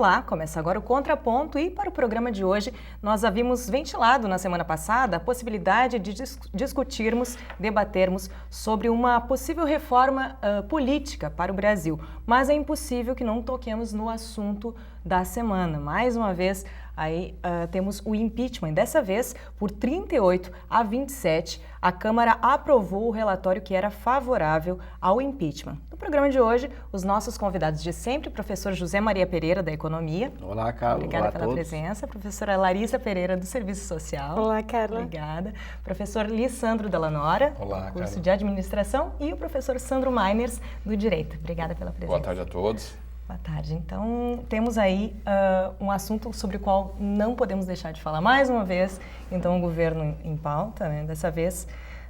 Olá, começa agora o Contraponto e para o programa de hoje nós havíamos ventilado na semana passada a possibilidade de discutirmos, debatermos sobre uma possível reforma política para o Brasil, mas é impossível que não toquemos no assunto da semana. Mais uma vez, aí temos o impeachment. Dessa vez, por 38-27, a Câmara aprovou o relatório que era favorável ao impeachment. No programa de hoje, os nossos convidados de sempre, o professor José Maria Pereira, da Economia. Olá, Carla. Obrigada Olá pela a todos. presença. Professora Larissa Pereira, do Serviço Social. Olá, Carla. Obrigada. Professor Lissandro Delanora, Olá, do curso Carla. de Administração. E o professor Sandro Meiners, do Direito. Obrigada pela presença. Boa tarde a todos. Boa tarde. Então, temos aí um assunto sobre o qual não podemos deixar de falar mais uma vez. Então, o governo em pauta, né? Dessa vez,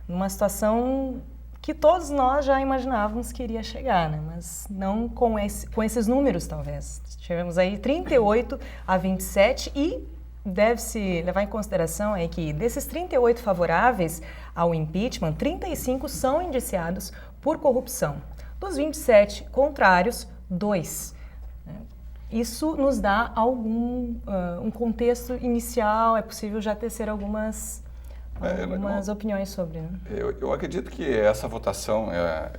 numa situação que todos nós já imaginávamos que iria chegar, né? Mas não com esses números, talvez. Tivemos aí 38-27 e deve-se levar em consideração aí que desses 38 favoráveis ao impeachment, 35 são indiciados por corrupção. Dos 27 contrários, 2. Isso nos dá um contexto inicial, é possível já tecer algumas opiniões sobre. Né? Eu acredito que essa votação,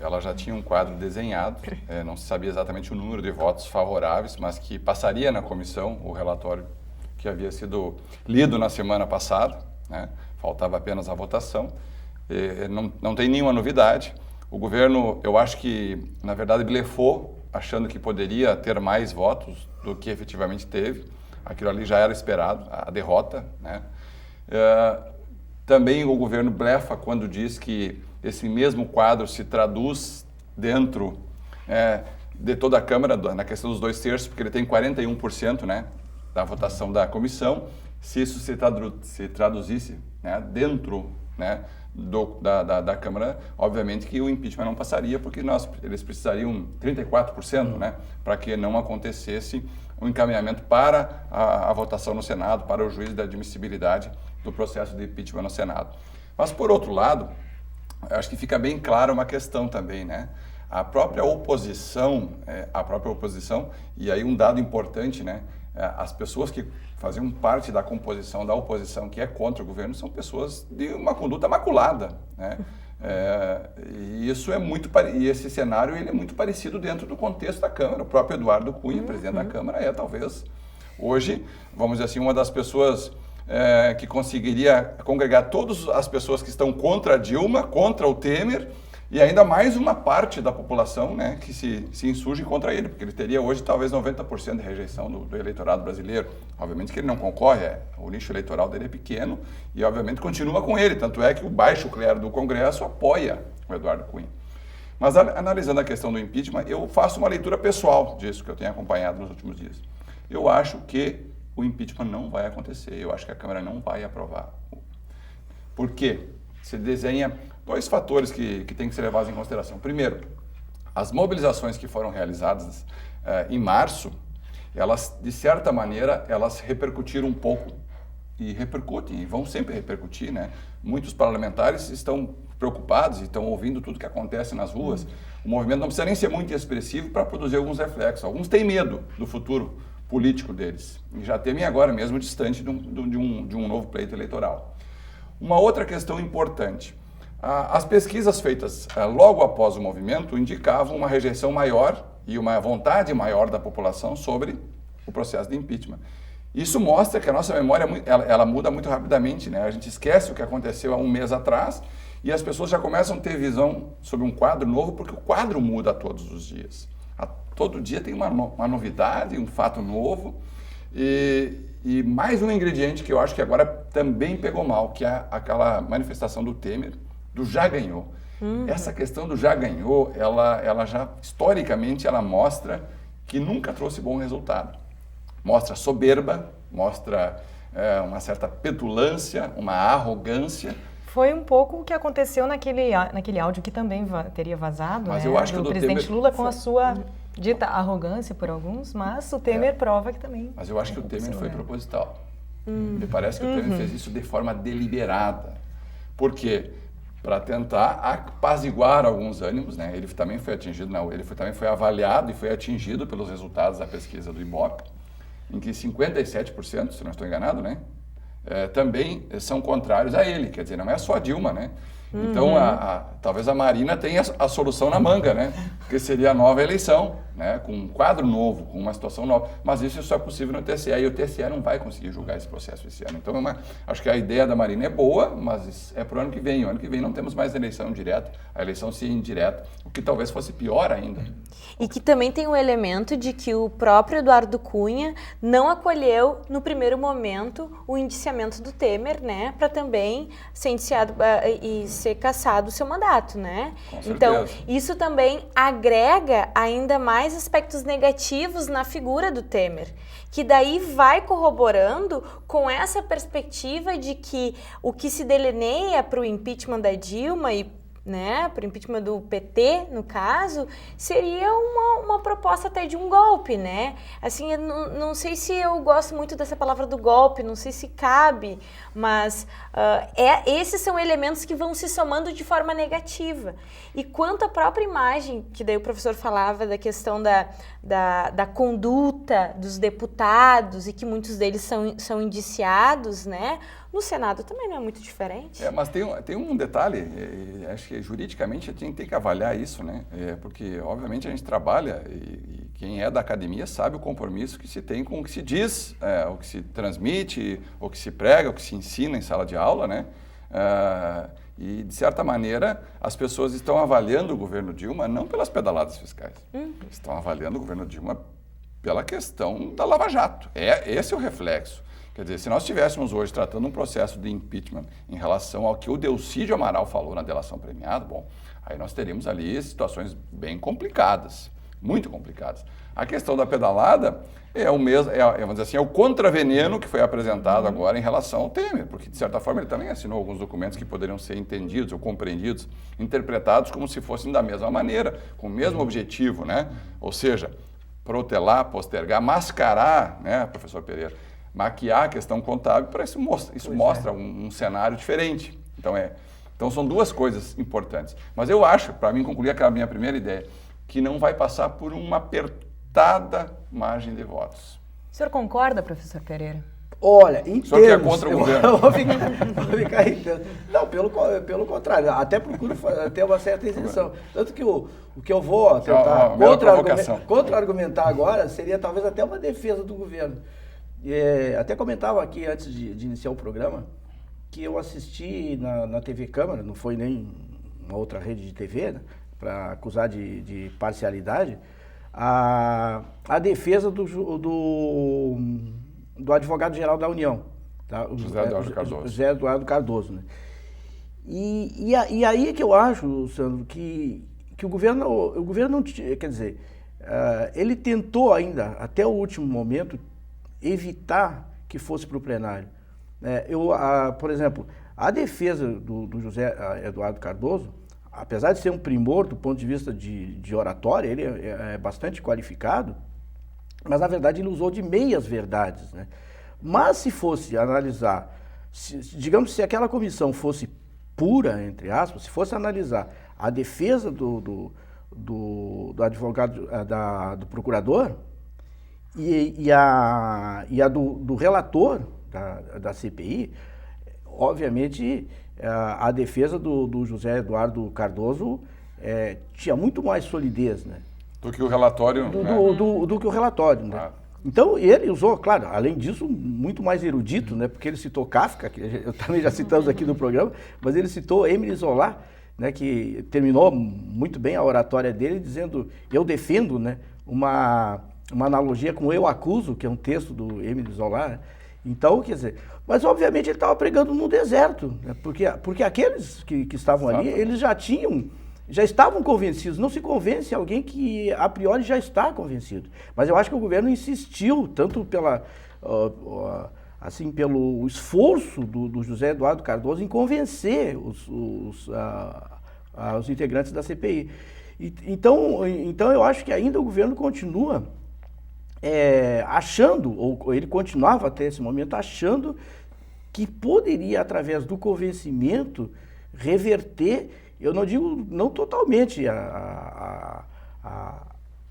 ela já tinha um quadro desenhado, não se sabia exatamente o número de votos favoráveis, mas que passaria na comissão o relatório que havia sido lido na semana passada, né? Faltava apenas a votação, não tem nenhuma novidade. O governo, eu acho que, na verdade, blefou, achando que poderia ter mais votos do que efetivamente teve. Aquilo ali já era esperado, a derrota, né? Também o governo blefa quando diz que esse mesmo quadro se traduz dentro de toda a Câmara, na questão dos 2/3, porque ele tem 41%, né, da votação da comissão. Se isso se traduzisse, né, dentro, né, da Câmara, obviamente que o impeachment não passaria, porque eles precisariam 34%, né, para que não acontecesse o encaminhamento para a votação no Senado, para o juízo da admissibilidade do processo de impeachment no Senado. Mas, por outro lado, acho que fica bem clara uma questão também, né? A própria oposição, e aí um dado importante, né? As pessoas que faziam parte da composição da oposição que é contra o governo são pessoas de uma conduta maculada, né? E isso e esse cenário ele é muito parecido dentro do contexto da Câmara. O próprio Eduardo Cunha, presidente da Câmara, talvez hoje, vamos dizer assim, uma das pessoas que conseguiria congregar todas as pessoas que estão contra a Dilma, contra o Temer, e ainda mais uma parte da população, né, que se insurge contra ele, porque ele teria hoje talvez 90% de rejeição do eleitorado brasileiro. Obviamente que ele não concorre, o nicho eleitoral dele é pequeno e obviamente continua com ele, tanto é que o baixo clero do Congresso apoia o Eduardo Cunha. Mas analisando a questão do impeachment, eu faço uma leitura pessoal disso que eu tenho acompanhado nos últimos dias. Eu acho que o impeachment não vai acontecer, eu acho que a Câmara não vai aprovar. Por quê? Se desenha dois fatores que têm que ser levados em consideração. Primeiro, as mobilizações que foram realizadas em março, elas, de certa maneira, elas repercutiram um pouco e repercutem, e vão sempre repercutir, né? Muitos parlamentares estão preocupados e estão ouvindo tudo que acontece nas ruas. O movimento não precisa nem ser muito expressivo para produzir alguns reflexos. Alguns têm medo do futuro político deles e já temem agora mesmo distante de um novo pleito eleitoral. Uma outra questão importante. As pesquisas feitas logo após o movimento indicavam uma rejeição maior e uma vontade maior da população sobre o processo de impeachment. Isso mostra que a nossa memória ela muda muito rapidamente, né? A gente esquece o que aconteceu há um mês atrás e as pessoas já começam a ter visão sobre um quadro novo, porque o quadro muda todos os dias. Todo dia tem uma novidade, um fato novo e mais um ingrediente que eu acho que agora também pegou mal, que é aquela manifestação do Temer, do já ganhou. Essa questão do já ganhou, ela já, historicamente, ela mostra que nunca trouxe bom resultado. Mostra soberba, mostra uma certa petulância, uma arrogância. Foi um pouco o que aconteceu naquele áudio que também teria vazado, mas né, eu acho que do presidente Lula com a sua dita arrogância por alguns, mas o Temer prova que também... Mas eu acho que o Temer foi proposital. Me parece que o Temer fez isso de forma deliberada. Por quê? Para tentar apaziguar alguns ânimos, né? Ele também foi atingido, também foi avaliado e foi atingido pelos resultados da pesquisa do Ibope. em que 57%, se não estou enganado, né, também são contrários a ele. Quer dizer, não é só a Dilma, né? Então, talvez a Marina tenha a solução na manga, né? Porque seria a nova eleição, né? Com um quadro novo, com uma situação nova. Mas isso só é possível no TSE, e o TSE não vai conseguir julgar esse processo esse ano. Então, acho que a ideia da Marina é boa, mas é para o ano que vem. O ano que vem não temos mais eleição direta, a eleição seria indireta, o que talvez fosse pior ainda. E que também tem um elemento de que o próprio Eduardo Cunha não acolheu, no primeiro momento, o indiciamento do Temer, né? Para também ser indiciado e ser cassado o seu mandato, né? Então, isso também agrega ainda mais aspectos negativos na figura do Temer, que daí vai corroborando com essa perspectiva de que o que se delineia para o impeachment da Dilma e para o impeachment do PT, no caso, seria uma proposta até de um golpe, né? Assim, eu não sei se eu gosto muito dessa palavra do golpe, não sei se cabe, mas esses são elementos que vão se somando de forma negativa. E quanto à própria imagem, que daí o professor falava da questão da conduta dos deputados e que muitos deles são indiciados, né? No Senado também não é muito diferente. Mas tem um detalhe, acho que juridicamente a gente tem que avaliar isso, né? Porque, obviamente, a gente trabalha e quem é da academia sabe o compromisso que se tem com o que se diz, o que se transmite, o que se prega, o que se ensina em sala de aula, né? E, de certa maneira, as pessoas estão avaliando o governo Dilma não pelas pedaladas fiscais, estão avaliando o governo Dilma pela questão da Lava Jato. Esse é o reflexo. Quer dizer, se nós estivéssemos hoje tratando um processo de impeachment em relação ao que o Delcídio Amaral falou na delação premiada, bom, aí nós teríamos ali situações bem complicadas, muito complicadas. A questão da pedalada é o mesmo, vamos dizer assim, é o contraveneno que foi apresentado agora em relação ao Temer, porque, de certa forma, ele também assinou alguns documentos que poderiam ser entendidos ou compreendidos, interpretados como se fossem da mesma maneira, com o mesmo objetivo, né? Ou seja, protelar, postergar, mascarar, né, professor Pereira, maquiar a questão contábil, para isso mostra um cenário diferente. Então são duas coisas importantes. Mas eu acho, para mim concluir aquela minha primeira ideia, que não vai passar por uma apertada margem de votos. O senhor concorda, professor Pereira? Olha, em termos... O senhor que é contra o governo? Vou ficar irritando. Não, pelo contrário, até procuro ter uma certa isenção. Tanto que o que eu vou tentar contra-argumentar agora seria talvez até uma defesa do governo. Até comentava aqui antes de iniciar o programa que eu assisti na TV Câmara, não foi nem uma outra rede de TV, né, para acusar de parcialidade, a defesa do advogado-geral da União, tá? José Eduardo Cardoso. Né? E aí é que eu acho, Sandro, que o governo não, quer dizer, ele tentou ainda, até o último momento, evitar que fosse para o plenário. Por exemplo, a defesa do José Eduardo Cardoso, apesar de ser um primor do ponto de vista de oratória, ele é bastante qualificado, mas na verdade ele usou de meias verdades, né? Mas se fosse analisar, digamos, se aquela comissão fosse pura, entre aspas, se fosse analisar a defesa do advogado, do procurador, e a do relator da CPI, obviamente a defesa do José Eduardo Cardoso tinha muito mais solidez, né? Do que o relatório. Do que o relatório, né? Então ele usou, claro, além disso, muito mais erudito, né? Porque ele citou Kafka, que eu também já citamos aqui no programa, mas ele citou Émile Zola, né? Que terminou muito bem a oratória dele dizendo: eu defendo, né, uma analogia com Eu Acuso, que é um texto do Émile Zola, né? Então, quer dizer, mas obviamente ele estava pregando no deserto, né? Porque aqueles que estavam ali, eles já estavam convencidos. Não se convence alguém que a priori já está convencido. Mas eu acho que o governo insistiu, tanto pelo esforço do José Eduardo Cardoso em convencer os integrantes da CPI. Então eu acho que ainda o governo continua achando, ou ele continuava até esse momento achando, que poderia, através do convencimento, reverter, eu não digo não totalmente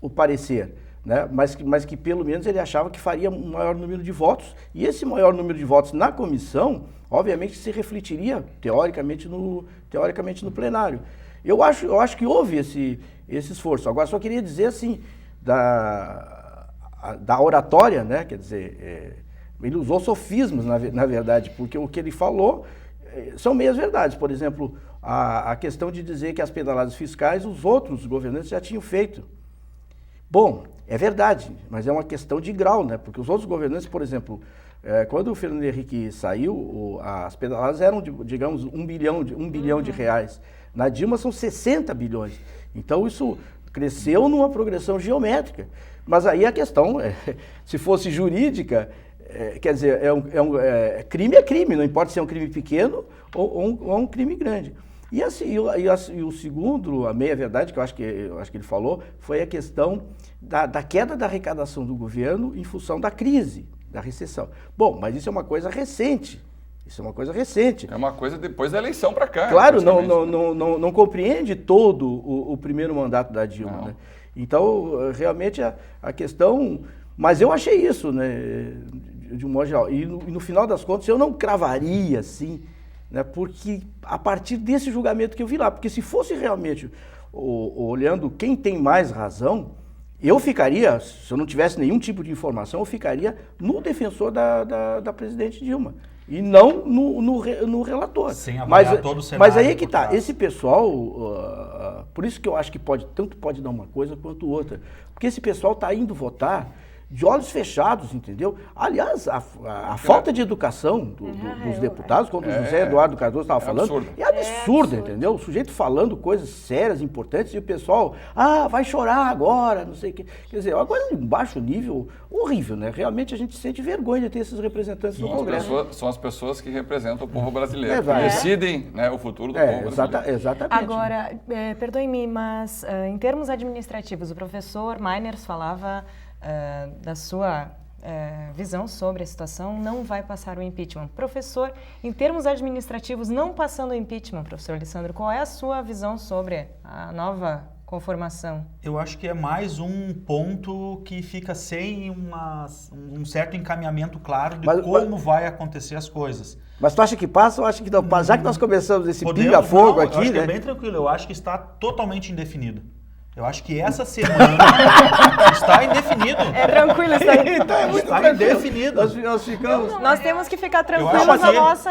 o parecer, né? Mas que pelo menos ele achava que faria um maior número de votos, e esse maior número de votos na comissão, obviamente, se refletiria, teoricamente, no plenário. Eu acho que houve esse esforço. Agora, só queria dizer, assim, da oratória, né? Quer dizer, ele usou sofismas, na verdade, porque o que ele falou são meias verdades. Por exemplo, a questão de dizer que as pedaladas fiscais os outros governantes já tinham feito. Bom, é verdade, mas é uma questão de grau, né? Porque os outros governantes, por exemplo, quando o Fernando Henrique saiu, as pedaladas eram, digamos, 1 bilhão de reais. Na Dilma são 60 bilhões. Então isso cresceu numa progressão geométrica. Mas aí a questão, se fosse jurídica, quer dizer, crime é crime, não importa se é um crime pequeno ou um crime grande. E o segundo, a meia-verdade, que eu acho que ele falou, foi a questão da queda da arrecadação do governo em função da crise, da recessão. Bom, mas isso é uma coisa recente. É uma coisa depois da eleição para cá. Claro, não compreende todo o primeiro mandato da Dilma. Né? Então, realmente, a questão... Mas eu achei isso, né, de um modo geral. E no final das contas, eu não cravaria, assim, né, porque a partir desse julgamento que eu vi lá, porque se fosse realmente olhando quem tem mais razão, eu ficaria, se eu não tivesse nenhum tipo de informação, eu ficaria no defensor da presidente Dilma. E não no relator. Sem avaliar todo o cenário. Mas aí é que tá, esse pessoal, por isso que eu acho que tanto pode dar uma coisa quanto outra. Porque esse pessoal está indo votar de olhos fechados, entendeu? Aliás, a falta de educação dos deputados, como o José Eduardo Cardoso estava falando, é absurda, entendeu? O sujeito falando coisas sérias, importantes, e o pessoal, vai chorar agora, não sei o quê. Quer dizer, agora de baixo nível, horrível, né? Realmente a gente sente vergonha de ter esses representantes no Congresso. São as pessoas que representam o povo brasileiro, que decidem, né, o futuro do povo brasileiro. Exatamente. Agora, perdoe-me, mas em termos administrativos, o professor Meiners falava... da sua visão sobre a situação, não vai passar o impeachment. Professor, em termos administrativos, não passando o impeachment, professor Alessandro, qual é a sua visão sobre a nova conformação? Eu acho que é mais um ponto que fica sem um certo encaminhamento claro de como vai acontecer as coisas. Mas tu acha que passa ou acha que não passa? Já que nós começamos esse pinga-fogo aqui, eu acho né? Que é bem tranquilo, eu acho que está totalmente indefinido. Eu acho que essa semana está indefinido. É tranquilo isso aí. Está indefinido. Nós ficamos... Nós temos que ficar tranquilos na nossa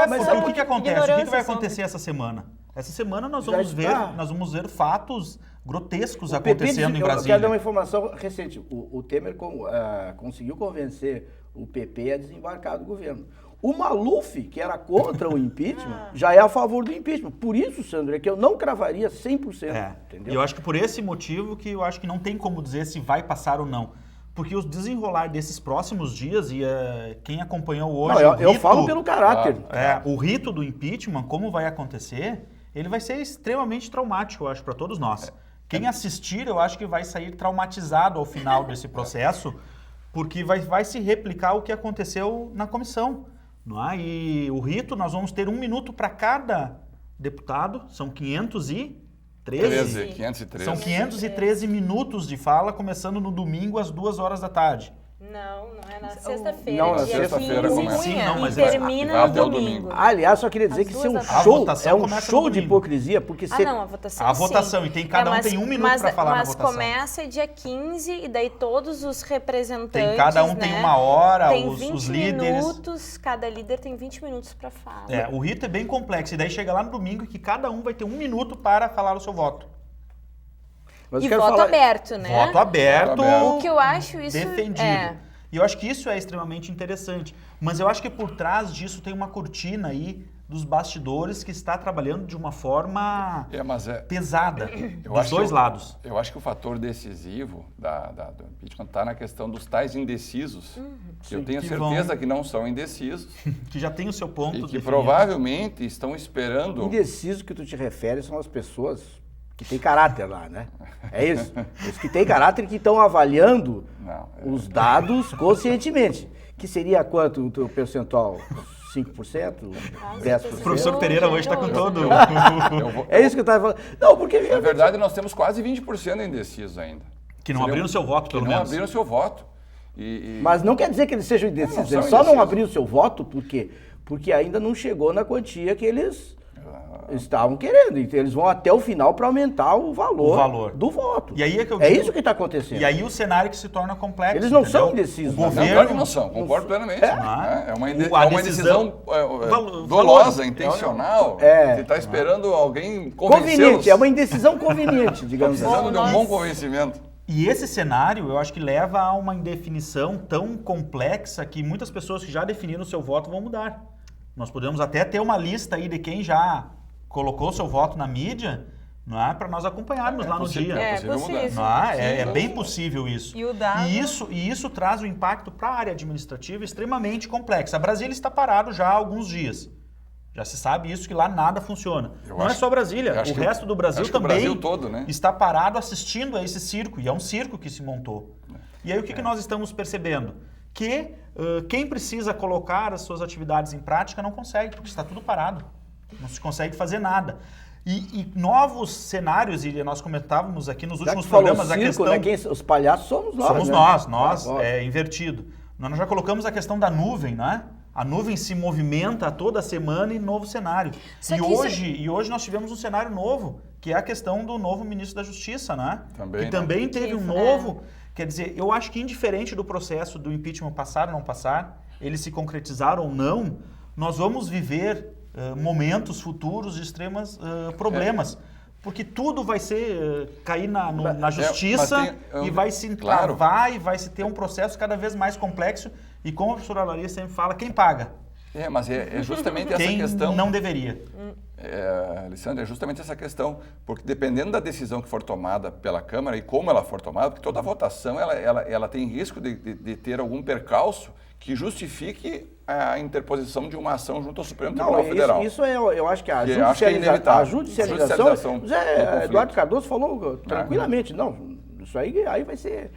mas o que acontece? O que vai acontecer essa semana? Essa semana nós vamos ver fatos grotescos acontecendo em Brasília. Eu quero dar uma informação recente. O Temer conseguiu convencer o PP a desembarcar do governo. O Maluf, que era contra o impeachment, já é a favor do impeachment. Por isso, Sandro, é que eu não cravaria 100%. Entendeu? E eu acho que por esse motivo que eu acho que não tem como dizer se vai passar ou não. Porque o desenrolar desses próximos dias, e quem acompanhou hoje... Eu falo pelo caráter. O rito do impeachment, como vai acontecer, ele vai ser extremamente traumático, eu acho, para todos nós. Quem assistir, eu acho que vai sair traumatizado ao final desse processo, porque vai se replicar o que aconteceu na comissão. Não é? E o rito, nós vamos ter 1 minuto para cada deputado, são 513. São 513 minutos de fala, começando no domingo às 2h da tarde. Não é na sexta-feira. Não, na sexta-feira começa. Sim, mas termina no domingo. Aliás, só queria dizer que isso é um show de hipocrisia, porque a votação. A votação, e cada um tem 1 minuto para falar na votação. Mas começa dia 15 e daí todos os representantes, cada um tem 1 hora, tem os 20 líderes. minutos, cada líder tem 20 minutos para falar. O rito é bem complexo, e daí chega lá no domingo que cada um vai ter 1 minuto para falar o seu voto. Mas voto aberto, né? Voto aberto. O que eu acho isso... Defendido. E eu acho que isso é extremamente interessante. Mas eu acho que por trás disso tem uma cortina aí dos bastidores que está trabalhando de uma forma pesada, dos dois lados. Eu acho que o fator decisivo do impeachment está na questão dos tais indecisos, que eu tenho certeza que não são indecisos. Que já tem o seu ponto e que definido. Provavelmente estão esperando... Indecisos que tu te refere são as pessoas que têm caráter lá, né? É isso. Os que têm caráter que estão avaliando os dados conscientemente. Que seria quanto o teu percentual? 5%? 10%? O professor Pereira hoje está com todo... É isso que eu estava falando. Não, porque... Na verdade, nós temos quase 20% indecisos ainda. Que não abriram seu voto, pelo menos. Não abriram seu voto. Mas não quer dizer que eles sejam indecisos. Eles só não abriram seu voto porque ainda não chegou na quantia que eles estavam querendo. Então, eles vão até o final para aumentar o valor do voto. E aí é que eu digo, isso que está acontecendo. E aí o cenário que se torna complexo. Eles não são indecisos. O governo... Não, claro que não são, concordo plenamente. É uma decisão dolosa, intencional. Você está esperando alguém convencê-los. Conveniente, é uma indecisão conveniente, digamos assim. Precisando de um bom convencimento. E esse cenário, eu acho que leva a uma indefinição tão complexa que muitas pessoas que já definiram o seu voto vão mudar. Nós podemos até ter uma lista aí de quem já colocou seu voto na mídia, não é, para nós acompanharmos lá no dia. É possível. Não é bem possível isso. E o dado... E isso traz um impacto para a área administrativa extremamente complexa. A Brasília está parado já há alguns dias. Já se sabe isso, que lá nada funciona. Não é só Brasília, o resto do Brasil também está parado assistindo a esse circo, e é um circo que se montou. E aí o que nós estamos percebendo? Que quem precisa colocar as suas atividades em prática não consegue, porque está tudo parado. Não se consegue fazer nada. E novos cenários, e nós comentávamos aqui nos últimos programas circo, a questão... Os palhaços somos nós. Somos nós, é invertido. Nós já colocamos a questão da nuvem, não é? A nuvem se movimenta toda semana em novo cenário. E hoje nós tivemos um cenário novo, que é a questão do novo ministro da Justiça, né? Que também teve um novo... Quer dizer, eu acho que indiferente do processo do impeachment passar ou não passar, ele se concretizar ou não, nós vamos viver momentos futuros de extremas problemas. Porque tudo vai cair na justiça e vai se entravar e vai se ter um processo cada vez mais complexo. E como a professora Laria sempre fala, quem paga? Mas é justamente essa quem questão. Não deveria. Alessandra, é justamente essa questão. Porque dependendo da decisão que for tomada pela Câmara e como ela for tomada, porque toda votação ela tem risco de ter algum percalço que justifique a interposição de uma ação junto ao Supremo Tribunal Federal. Isso eu acho que a judicialização Eduardo Cardoso falou tranquilamente, não, isso aí vai ser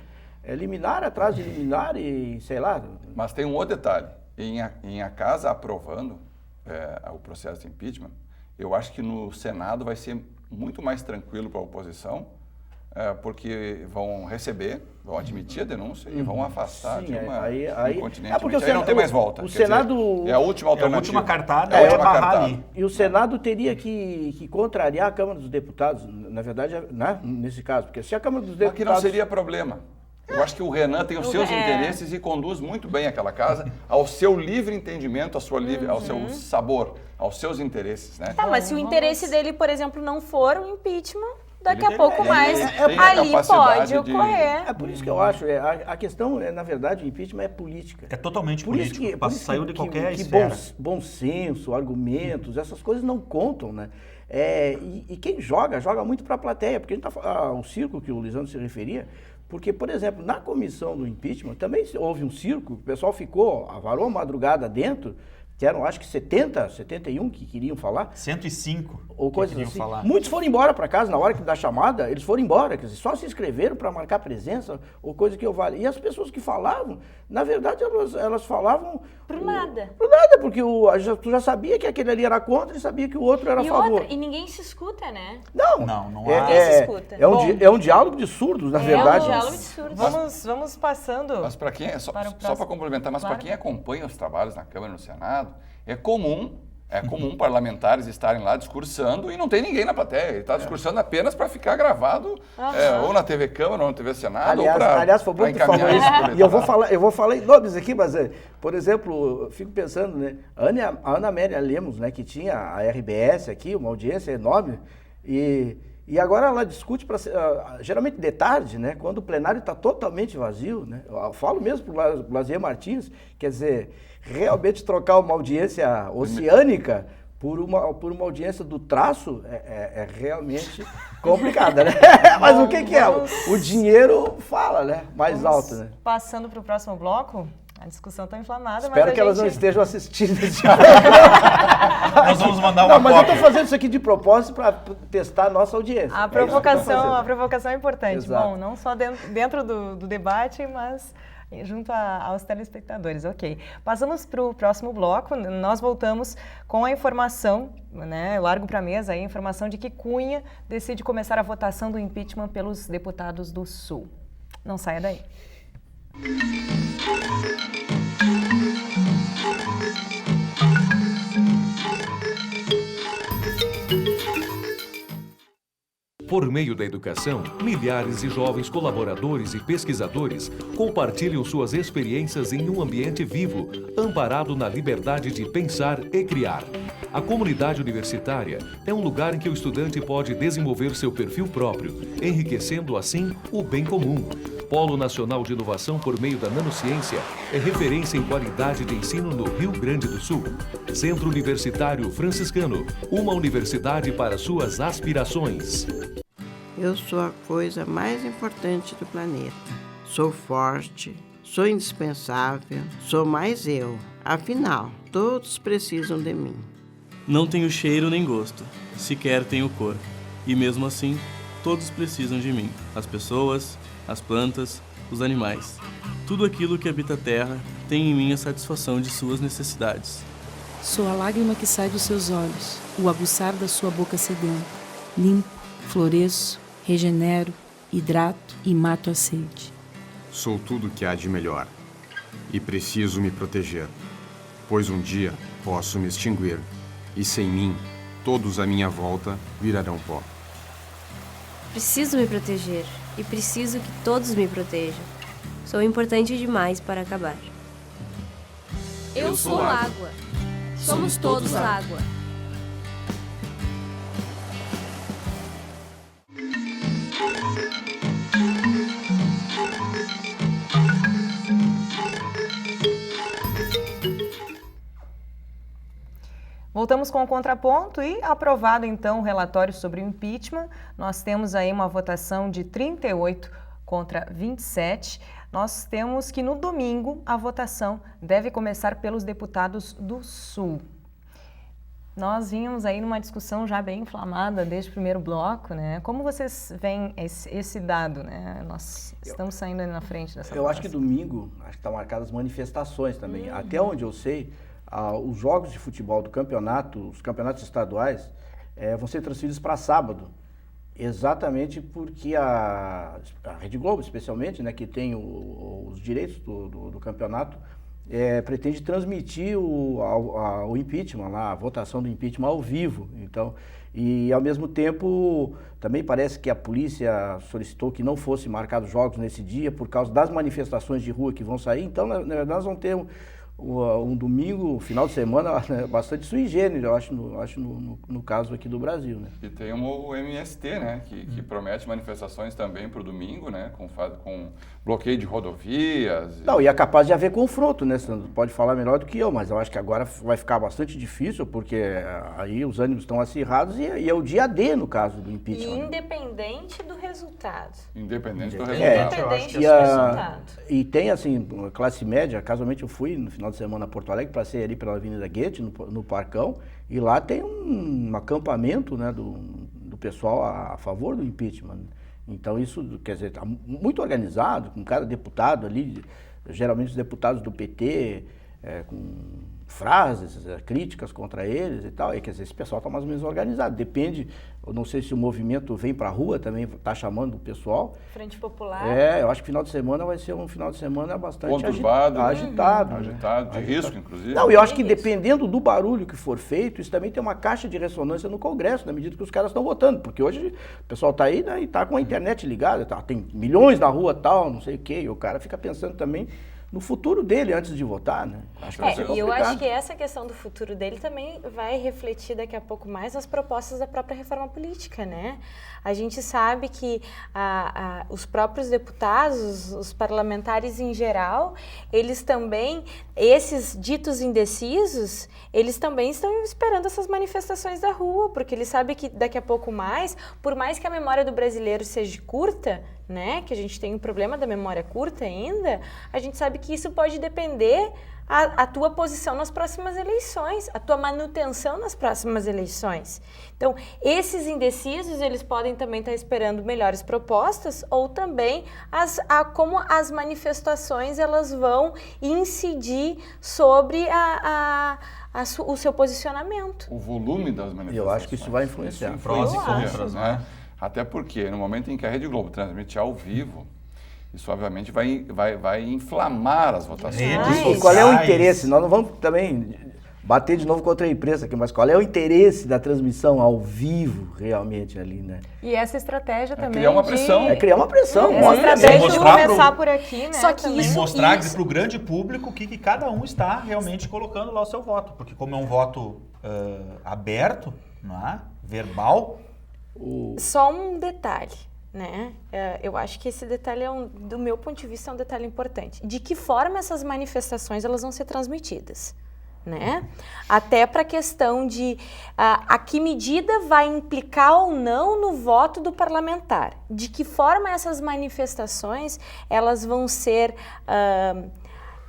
liminar atrás de liminar e sei lá. Mas tem um outro detalhe, em a casa aprovando o processo de impeachment, eu acho que no Senado vai ser muito mais tranquilo para a oposição, porque vão admitir a denúncia e vão afastar de uma incontinente. Porque aí não tem mais volta. O Senado... É a última alternativa. É a última cartada, barrar ali. E o Senado teria que contrariar a Câmara dos Deputados, na verdade, nesse caso. Porque se a Câmara dos Deputados... Aqui não seria problema. Eu acho que o Renan tem os seus interesses e conduz muito bem aquela casa ao seu livre entendimento, ao seu sabor, aos seus interesses, né? Tá, mas se o interesse dele, por exemplo, não for o impeachment, daqui a pouco mais ali pode ocorrer. É por isso que eu acho, a questão, na verdade, o impeachment é política. É totalmente político, saiu de qualquer que esfera. Bom senso, argumentos, essas coisas não contam, né? E quem joga muito para a plateia, porque a gente o circo que o Lisandro se referia, porque, por exemplo, na comissão do impeachment também houve um circo, o pessoal varou a madrugada dentro, que eram acho que 71 que queriam falar. 105 ou coisas assim. Falar. Muitos foram embora para casa, na hora da chamada, eles foram embora, quer dizer, só se inscreveram para marcar presença, ou coisa que eu vale. E as pessoas que falavam, na verdade, elas falavam... Por nada. Por nada, porque tu já sabia que aquele ali era contra e sabia que o outro era a favor. E ninguém se escuta, né? Não há. Ninguém se escuta. É um diálogo de surdos, na verdade. É um diálogo de surdos. Vamos passando... Mas para quem... Só para complementar, mas para quem acompanha os trabalhos na Câmara e no Senado, é comum parlamentares estarem lá discursando e não tem ninguém na plateia. Ele está discursando apenas para ficar gravado ou na TV Câmara ou na TV Senado. Aliás, foi bom que tu falou isso. E eu vou falar em nomes aqui, mas, por exemplo, eu fico pensando, né? A Ana Amélia Lemos, né, que tinha a RBS aqui, uma audiência enorme, e agora ela discute, geralmente de tarde, né, quando o plenário está totalmente vazio, né? Eu falo mesmo para o Lazier Martins, quer dizer, realmente trocar uma audiência oceânica por uma audiência do traço é realmente complicada, né? Mas o que é? O dinheiro fala, né? Mais alto, né? Passando para o próximo bloco, a discussão está inflamada, Espero que elas não estejam assistindo esse Nós vamos mandar uma Não, mas eu estou fazendo isso aqui de propósito para testar a nossa audiência. A provocação é importante. Exato. Bom, não só dentro do debate, mas junto aos telespectadores. Ok. Passamos para o próximo bloco. Nós voltamos com a informação, né? Eu largo para a mesa a informação de que Cunha decide começar a votação do impeachment pelos deputados do Sul. Não saia daí. Por meio da educação, milhares de jovens colaboradores e pesquisadores compartilham suas experiências em um ambiente vivo, amparado na liberdade de pensar e criar. A comunidade universitária é um lugar em que o estudante pode desenvolver seu perfil próprio, enriquecendo assim o bem comum. Polo Nacional de Inovação por meio da Nanociência é referência em qualidade de ensino no Rio Grande do Sul. Centro Universitário Franciscano, uma universidade para suas aspirações. Eu sou a coisa mais importante do planeta. Sou forte, sou indispensável, sou mais eu. Afinal, todos precisam de mim. Não tenho cheiro nem gosto, sequer tenho cor. E mesmo assim, todos precisam de mim. As pessoas, as plantas, os animais. Tudo aquilo que habita a terra tem em mim a satisfação de suas necessidades. Sou a lágrima que sai dos seus olhos, o aguçar da sua boca sedenta. Limpo, floresço, regenero, hidrato e mato a sede. Sou tudo que há de melhor e preciso me proteger, pois um dia posso me extinguir e sem mim, todos à minha volta virarão pó. Preciso me proteger e preciso que todos me protejam. Sou importante demais para acabar. Eu sou água. Somos todos água. Voltamos com o contraponto e aprovado então o relatório sobre o impeachment. Nós temos aí uma votação de 38 contra 27. Nós temos que no domingo a votação deve começar pelos deputados do Sul. Nós vínhamos aí numa discussão já bem inflamada desde o primeiro bloco, né? Como vocês veem esse dado, né? Nós estamos saindo ali na frente dessa votação. Acho que domingo, acho que estão marcadas manifestações também. Até onde eu sei, os jogos de futebol do campeonato, os campeonatos estaduais, vão ser transferidos para sábado. Exatamente porque a Rede Globo, especialmente, né, que tem os direitos do campeonato, pretende transmitir o impeachment, lá, a votação do impeachment ao vivo. Então, e ao mesmo tempo, também parece que a polícia solicitou que não fosse marcados jogos nesse dia por causa das manifestações de rua que vão sair. Então, na verdade, nós vamos ter um domingo, final de semana, bastante sui generis, eu acho, no caso aqui do Brasil, né? E tem o MST, né, que promete manifestações também para o domingo, né, com bloqueio de rodovias. Não, e é capaz de haver confronto, né, Sandro? Pode falar melhor do que eu, mas eu acho que agora vai ficar bastante difícil, porque aí os ânimos estão acirrados e é o dia D, no caso do impeachment. E independente do resultado. Independente do resultado. Independente do resultado. E tem, assim, classe média, casualmente eu fui no final de semana a Porto Alegre, passei ali pela Avenida Goethe, no Parcão, e lá tem um acampamento, né, do pessoal a favor do impeachment. Então isso, quer dizer, está muito organizado, com cada deputado ali, geralmente os deputados do PT, com frases, críticas contra eles e tal, quer dizer, esse pessoal está mais ou menos organizado, depende, eu não sei se o movimento vem para a rua também, está chamando o pessoal. Frente Popular. Eu acho que final de semana vai ser um final de semana bastante conturbado, agitado. Agitado, de risco, inclusive. Não, eu acho que dependendo do barulho que for feito, isso também tem uma caixa de ressonância no Congresso, na medida que os caras estão votando, porque hoje o pessoal está aí, né, e está com a internet ligada, tem milhões na rua tal, não sei o quê, e o cara fica pensando também no futuro dele antes de votar, né? Acho que e eu acho que essa questão do futuro dele também vai refletir daqui a pouco mais nas propostas da própria reforma política, né? A gente sabe que os próprios deputados, os parlamentares em geral, eles também, esses ditos indecisos, eles também estão esperando essas manifestações da rua, porque eles sabem que daqui a pouco mais, por mais que a memória do brasileiro seja curta, né, que a gente tem um problema da memória curta ainda, a gente sabe que isso pode depender a tua posição nas próximas eleições, a tua manutenção nas próximas eleições. Então, esses indecisos, eles podem também estar esperando melhores propostas ou também como as manifestações elas vão incidir sobre o seu posicionamento. O volume das manifestações. Eu acho que isso vai influenciar. Prós e contras, né? Até porque no momento em que a Rede Globo transmite ao vivo, Isso, obviamente, vai inflamar as votações. E qual é o interesse? Nós não vamos também bater de novo contra a imprensa aqui, mas qual é o interesse da transmissão ao vivo, realmente, ali, né? E essa estratégia também criar uma pressão. É criar uma pressão. Essa estratégia de começar por aqui, né? Só que E mostrar para o grande público o que cada um está realmente colocando lá o seu voto. Porque como é um voto aberto, não é? Verbal... Só um detalhe, né? Eu acho que esse detalhe, do meu ponto de vista, é um detalhe importante. De que forma essas manifestações elas vão ser transmitidas? Né? Até para a questão de a que medida vai implicar ou não no voto do parlamentar. De que forma essas manifestações elas vão ser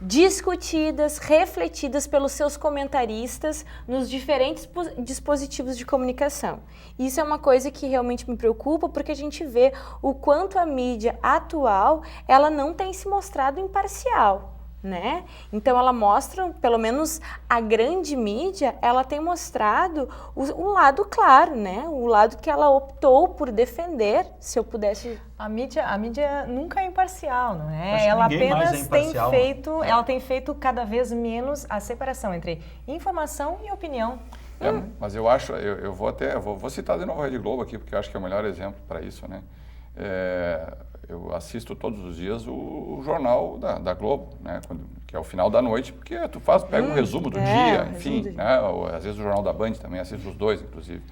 discutidas, refletidas pelos seus comentaristas nos diferentes dispositivos de comunicação. Isso é uma coisa que realmente me preocupa, porque a gente vê o quanto a mídia atual ela não tem se mostrado imparcial. Né? Então ela mostra, pelo menos a grande mídia, ela tem mostrado um lado claro, né? O lado que ela optou por defender, se eu pudesse... A mídia nunca é imparcial, não é? Acho Ela que ninguém mais é imparcial, ela tem feito cada vez menos a separação entre informação e opinião. Mas eu acho, eu vou citar de novo a Rede Globo aqui, porque eu acho que é o melhor exemplo para isso, né? Eu assisto todos os dias o jornal da Globo, né? Que é o final da noite, porque tu pega um resumo do dia, enfim, né? Ou, às vezes o jornal da Band também, assisto os dois, inclusive.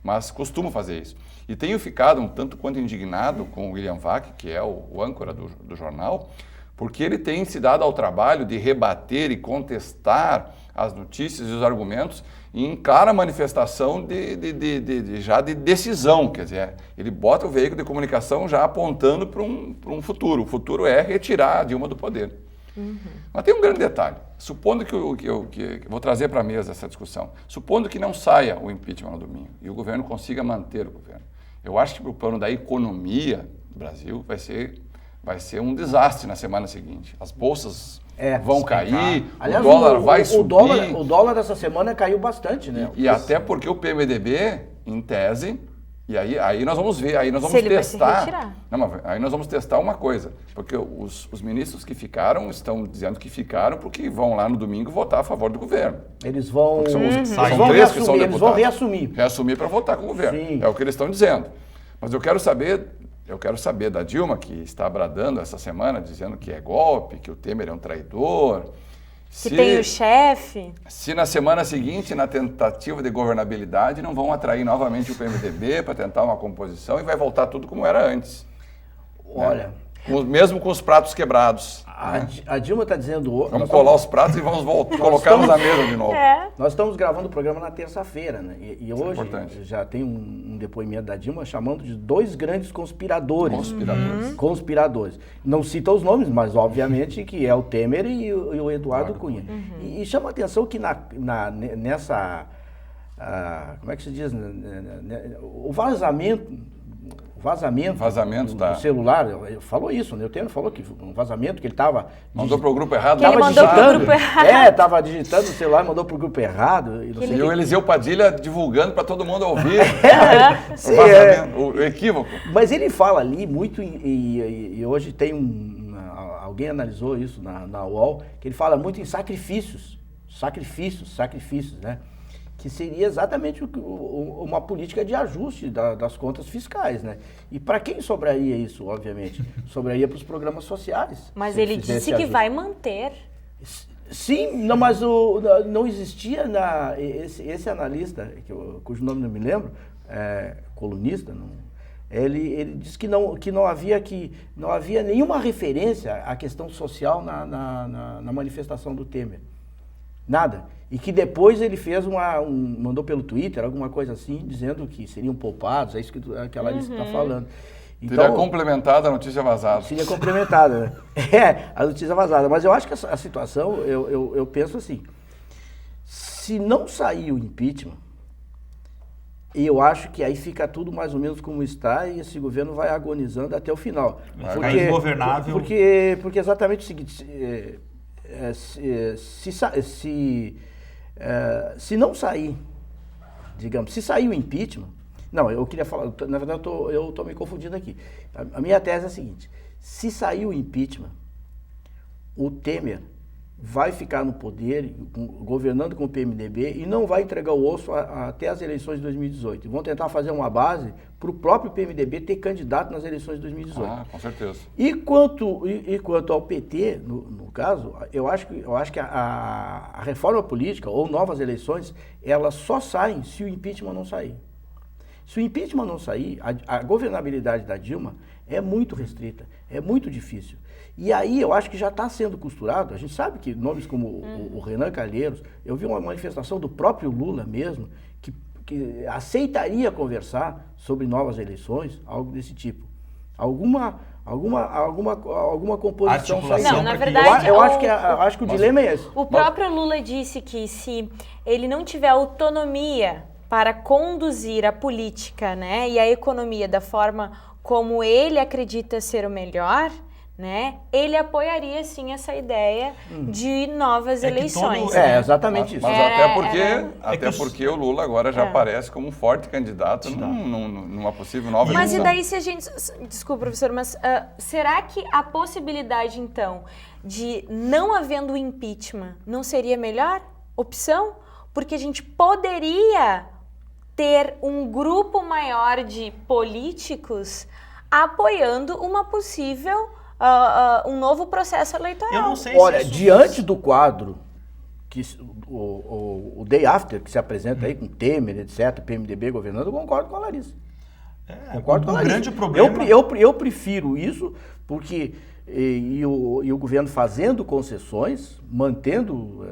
Mas costumo fazer isso. E tenho ficado um tanto quanto indignado com o William Vac, que é o âncora do jornal, porque ele tem se dado ao trabalho de rebater e contestar as notícias e os argumentos em clara manifestação já de decisão, quer dizer, ele bota o veículo de comunicação já apontando para um futuro. O futuro é retirar a Dilma do poder. Mas tem um grande detalhe. Supondo que vou trazer para a mesa essa discussão, supondo que não saia o impeachment no domingo e o governo consiga manter o governo, eu acho que para o plano da economia do Brasil vai ser um desastre na semana seguinte. As bolsas vão cair, aliás, o dólar vai subir. O dólar dessa semana caiu bastante, né? E até porque o PMDB, em tese, e aí nós vamos ver, aí nós vamos testar. Não, mas aí nós vamos testar uma coisa, porque os ministros que ficaram estão dizendo que ficaram porque vão lá no domingo votar a favor do governo. Eles vão, são três que são deputados. Eles vão reassumir. Reassumir para votar com o governo. Sim. É o que eles estão dizendo. Mas eu quero saber da Dilma, que está bradando essa semana, dizendo que é golpe, que o Temer é um traidor. Que tem o chefe. Se na semana seguinte, na tentativa de governabilidade, não vão atrair novamente o PMDB para tentar uma composição e vai voltar tudo como era antes. Olha... Né? Mesmo com os pratos quebrados. A Dilma está dizendo... Vamos colar os pratos e vamos colocá-los na mesa de novo. Nós estamos gravando o programa na terça-feira, né? E hoje já tem um depoimento da Dilma chamando de 2 grandes conspiradores. Conspiradores. Não cita os nomes, mas obviamente que é o Temer e o Eduardo Cunha. E chama a atenção que nessa... como é que se diz? O vazamento do celular, falou isso, né? O Temer falou que um vazamento que ele estava... Mandou para o grupo errado. Estava digitando o celular, mandou para o grupo errado. E o Eliseu Padilha divulgando para todo mundo ouvir. O equívoco. Mas ele fala ali muito, e hoje tem alguém analisou isso na UOL, que ele fala muito em sacrifícios, né? Que seria exatamente uma política de ajuste das contas fiscais, né? E para quem sobraria isso, obviamente? Sobraria para os programas sociais. Mas ele disse que vai manter. Sim, não, mas não existia esse analista, cujo nome não me lembro, colunista, ele disse que não havia nenhuma referência à questão social na manifestação do Temer. Nada. E que depois ele fez mandou pelo Twitter, alguma coisa assim, dizendo que seriam poupados, é isso que a Larissa está falando. Então, seria complementada a notícia vazada. Seria complementada, né? A notícia vazada. Mas eu acho que a situação, eu penso assim, se não sair o impeachment, eu acho que aí fica tudo mais ou menos como está e esse governo vai agonizando até o final. Vai ficar ingovernável. Porque exatamente o seguinte... se não sair, digamos, se sair o impeachment, não, eu queria falar, na verdade eu estou me confundindo aqui. A minha tese é a seguinte, Se sair o impeachment, o Temer vai ficar no poder, governando com o PMDB, e não vai entregar o osso até as eleições de 2018. Vão tentar fazer uma base para o próprio PMDB ter candidato nas eleições de 2018. Ah, com certeza. E quanto ao PT, no caso, eu acho que a reforma política ou novas eleições, elas só saem se o impeachment não sair. Se o impeachment não sair, a governabilidade da Dilma é muito restrita, é muito difícil. E aí eu acho que já está sendo costurado, a gente sabe que nomes como o Renan Calheiros, eu vi uma manifestação do próprio Lula mesmo, que aceitaria conversar sobre novas eleições, algo desse tipo. Alguma composição saindo. Não, na verdade, eu acho que o dilema é esse. O próprio Lula disse que se ele não tiver autonomia para conduzir a política, né, e a economia da forma como ele acredita ser o melhor, né, ele apoiaria sim essa ideia de novas eleições. Exatamente isso. Mas até porque o Lula agora já aparece como um forte candidato numa possível nova eleição. Mas e daí se a gente... Desculpa, professor, mas será que a possibilidade, então, de não havendo impeachment não seria a melhor opção? Porque a gente poderia ter um grupo maior de políticos apoiando uma possível... um novo processo eleitoral. Eu não sei Olha, diante do quadro, que o day after, que se apresenta aí com Temer, etc., PMDB governando, eu concordo com a Larissa. Concordo com a Larissa. Grande problema... Eu prefiro isso, porque o governo fazendo concessões, mantendo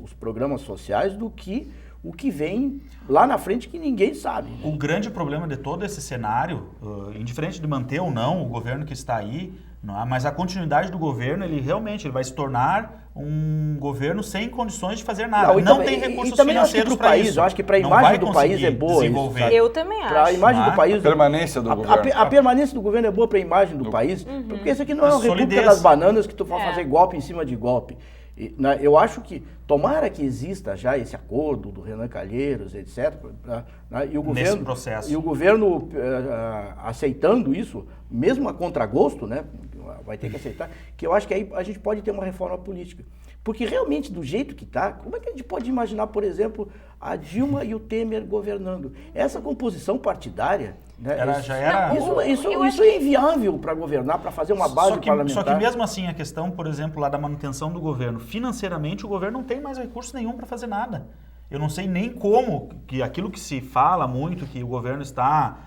os programas sociais, do que o que vem lá na frente que ninguém sabe. Né? O grande problema de todo esse cenário, indiferente de manter ou não o governo que está aí, mas a continuidade do governo, ele vai se tornar um governo sem condições de fazer nada. Não tem recursos financeiros para isso. Eu acho que para a imagem do país é boa isso. Eu também acho. Para a imagem do país... A permanência do governo. A permanência do governo é boa para a imagem do país, porque isso aqui não é uma república das bananas que tu vai fazer golpe em cima de golpe. Eu acho que, tomara que exista já esse acordo do Renan Calheiros, etc., e o governo, nesse processo. E o governo aceitando isso, mesmo a contragosto, né, vai ter que aceitar, que eu acho que aí a gente pode ter uma reforma política. Porque realmente, do jeito que está, como é que a gente pode imaginar, por exemplo, a Dilma e o Temer governando? Essa composição partidária... Né, isso é inviável para governar, para fazer uma base parlamentar. Só que mesmo assim, a questão, por exemplo, lá da manutenção do governo, financeiramente o governo não tem mais recurso nenhum para fazer nada. Eu não sei nem como, que aquilo que se fala muito, que o governo está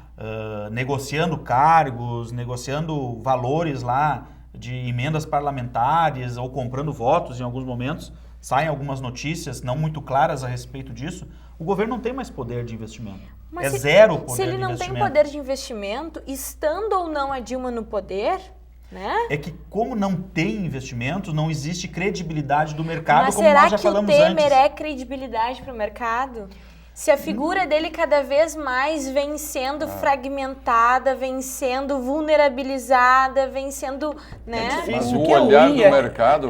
negociando cargos, negociando valores lá de emendas parlamentares ou comprando votos em alguns momentos, saem algumas notícias não muito claras a respeito disso, o governo não tem mais poder de investimento. Mas zero poder de investimento. Se ele não tem poder de investimento, estando ou não a Dilma no poder, né? É que como não tem investimentos, não existe credibilidade do mercado, como nós já falamos antes. Mas será que o Temer é credibilidade para o mercado? Se a figura dele cada vez mais vem sendo fragmentada, vem sendo vulnerabilizada, vem sendo... Né? Mas o olhar do mercado,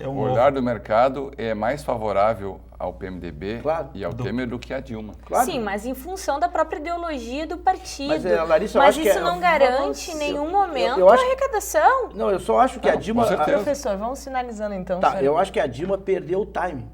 o olhar do mercado é mais favorável ao PMDB e ao Temer do que a Dilma. Claro. Sim, mas em função da própria ideologia do partido. Mas, Larissa, mas isso não garante em nenhum momento a arrecadação. Não, eu só acho que a Dilma... Professor, vamos finalizando então. Tá, eu acho que a Dilma perdeu o timing.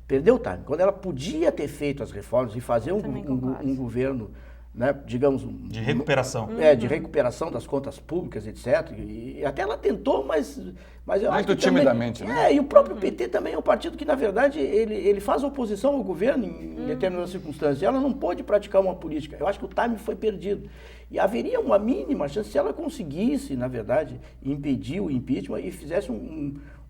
Perdeu o time. Quando ela podia ter feito as reformas e fazer um governo, né, digamos... De recuperação. De recuperação das contas públicas, etc. E até ela tentou, mas eu acho que muito timidamente, também, né? E o próprio PT também é um partido que, na verdade, ele faz oposição ao governo em determinadas circunstâncias. Ela não pôde praticar uma política. Eu acho que o time foi perdido. E haveria uma mínima chance se ela conseguisse, na verdade, impedir o impeachment e fizesse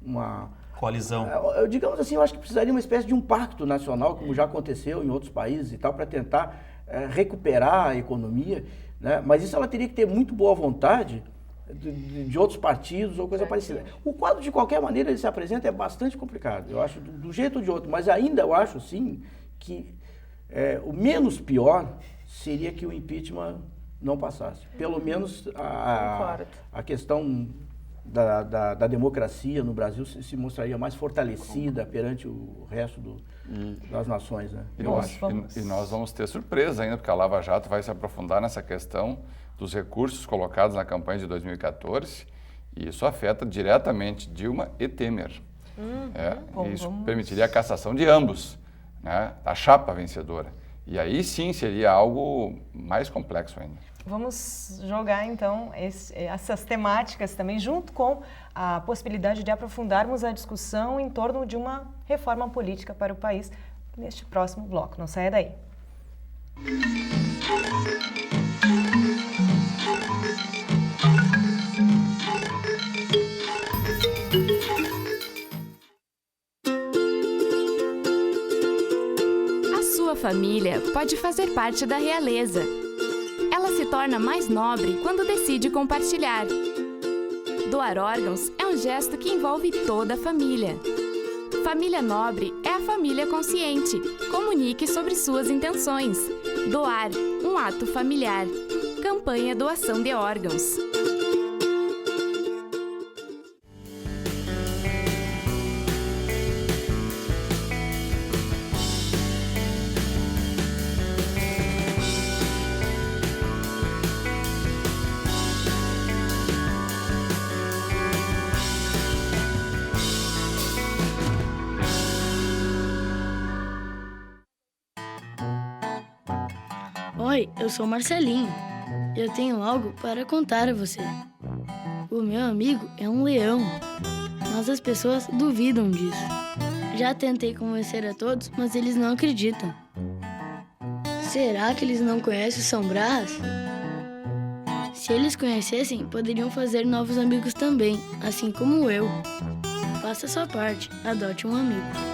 uma... coalizão. Digamos assim, eu acho que precisaria uma espécie de um pacto nacional, como já aconteceu em outros países e tal, para tentar recuperar a economia, né? Mas isso ela teria que ter muito boa vontade de outros partidos ou coisa parecida. O quadro, de qualquer maneira, ele se apresenta, é bastante complicado, eu acho, do jeito ou de outro, mas ainda eu acho, sim, que o menos pior seria que o impeachment não passasse. Pelo menos a questão da democracia no Brasil se mostraria mais fortalecida perante o resto das nações, né? E nós vamos ter surpresa ainda, porque a Lava Jato vai se aprofundar nessa questão dos recursos colocados na campanha de 2014, e isso afeta diretamente Dilma e Temer. Isso permitiria a cassação de ambos, né, a chapa vencedora. E aí sim seria algo mais complexo ainda. Vamos jogar então essas temáticas também, junto com a possibilidade de aprofundarmos a discussão em torno de uma reforma política para o país neste próximo bloco. Não saia daí. A sua família pode fazer parte da realeza. Ela se torna mais nobre quando decide compartilhar. Doar órgãos é um gesto que envolve toda a família. Família nobre é a família consciente. Comunique sobre suas intenções. Doar, um ato familiar. Campanha Doação de Órgãos. Oi, eu sou Marcelinho. Eu tenho algo para contar a você. O meu amigo é um leão, mas as pessoas duvidam disso. Já tentei convencer a todos, mas eles não acreditam. Será que eles não conhecem o São Brás? Se eles conhecessem, poderiam fazer novos amigos também, assim como eu. Faça a sua parte, adote um amigo.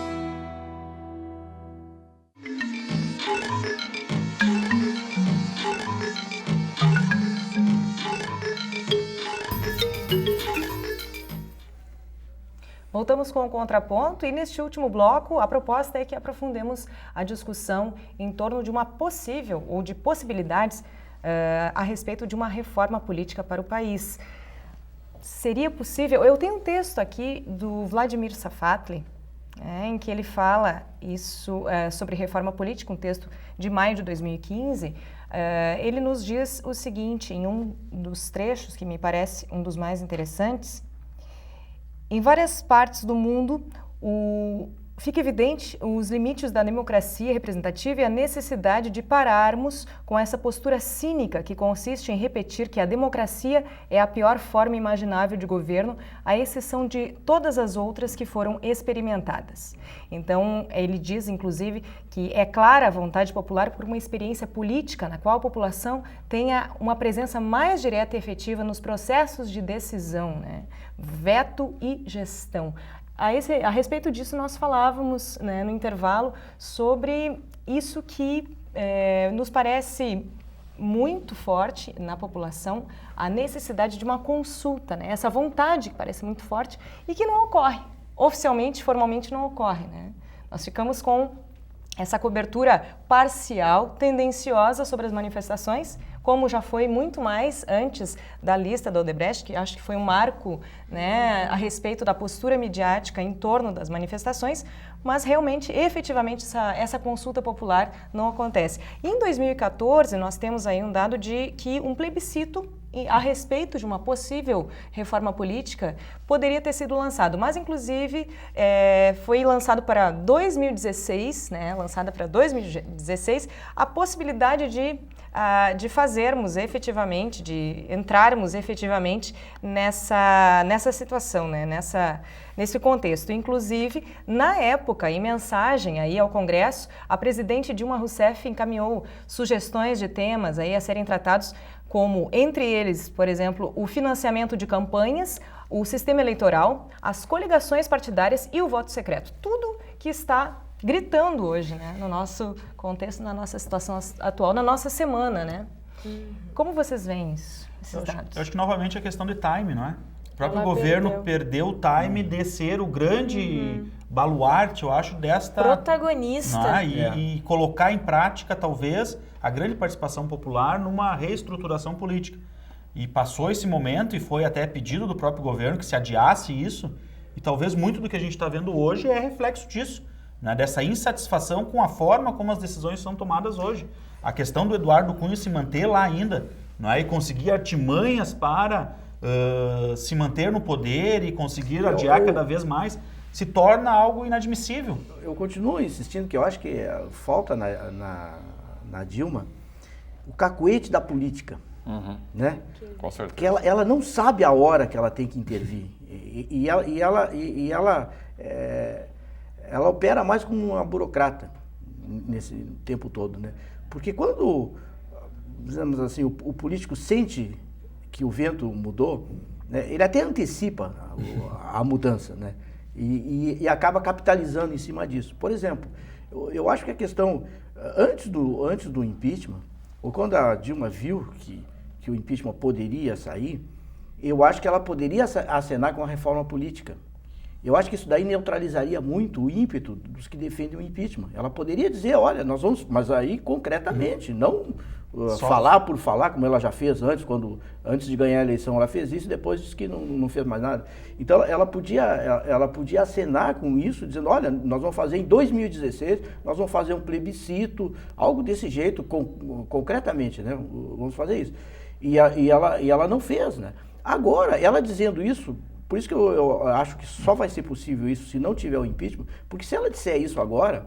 Voltamos com o contraponto e neste último bloco a proposta é que aprofundemos a discussão em torno de uma possível ou de possibilidades a respeito de uma reforma política para o país. Seria possível? Eu tenho um texto aqui do Vladimir Safatli, em que ele fala isso sobre reforma política, um texto de maio de 2015. Ele nos diz o seguinte, em um dos trechos que me parece um dos mais interessantes: em várias partes do mundo, fica evidente os limites da democracia representativa e a necessidade de pararmos com essa postura cínica que consiste em repetir que a democracia é a pior forma imaginável de governo, à exceção de todas as outras que foram experimentadas. Então, ele diz, inclusive, que é clara a vontade popular por uma experiência política na qual a população tenha uma presença mais direta e efetiva nos processos de decisão, né? Veto e gestão. A respeito disso, nós falávamos, né, no intervalo sobre isso que nos parece muito forte na população, a necessidade de uma consulta, né? Essa vontade que parece muito forte e que não ocorre. Oficialmente, formalmente não ocorre, né? Nós ficamos com essa cobertura parcial, tendenciosa sobre as manifestações, como já foi muito mais antes da lista da Odebrecht, que acho que foi um marco, né, a respeito da postura midiática em torno das manifestações, mas realmente, efetivamente, essa consulta popular não acontece. E em 2014, nós temos aí um dado de que um plebiscito a respeito de uma possível reforma política poderia ter sido lançado, mas inclusive foi lançado para 2016, né, lançada para 2016, a possibilidade de fazermos efetivamente, de entrarmos efetivamente nessa situação, né, nesse contexto. Inclusive, na época, em mensagem aí ao Congresso, a presidente Dilma Rousseff encaminhou sugestões de temas aí a serem tratados, como, entre eles, por exemplo, o financiamento de campanhas, o sistema eleitoral, as coligações partidárias e o voto secreto. Tudo que está gritando hoje, né, no nosso contexto, na nossa situação atual, na nossa semana, né? Como vocês veem isso, esses dados? Eu acho que novamente é questão de time, não é? O próprio governo perdeu o time de ser o grande baluarte, eu acho, desta... protagonista. E colocar em prática, talvez, a grande participação popular numa reestruturação política. E passou esse momento e foi até pedido do próprio governo que se adiasse isso. E talvez muito do que a gente está vendo hoje é reflexo disso, né? Dessa insatisfação com a forma como as decisões são tomadas hoje. A questão do Eduardo Cunha se manter lá ainda, não é? E conseguir artimanhas para se manter no poder e conseguir adiar cada vez mais, se torna algo inadmissível. Eu continuo insistindo que eu acho que falta na Dilma o cacuete da política. Né? Com certeza. Que ela não sabe a hora que ela tem que intervir. E ela opera mais como uma burocrata nesse tempo todo, né? Porque quando, dizemos assim, o político sente que o vento mudou, né, ele até antecipa a mudança, né? E acaba capitalizando em cima disso. Por exemplo, eu acho que a questão, antes do impeachment, ou quando a Dilma viu que o impeachment poderia sair, eu acho que ela poderia acenar com a reforma política. Eu acho que isso daí neutralizaria muito o ímpeto dos que defendem o impeachment. Ela poderia dizer, olha, nós vamos, mas aí concretamente, não falar por falar, como ela já fez antes de ganhar a eleição, ela fez isso e depois disse que não fez mais nada. Então ela podia acenar com isso, dizendo, olha, nós vamos fazer em 2016, nós vamos fazer um plebiscito, algo desse jeito, concretamente, né? Vamos fazer isso. E ela não fez, né? Agora, ela dizendo isso, por isso que eu acho que só vai ser possível isso se não tiver o impeachment, porque se ela disser isso agora,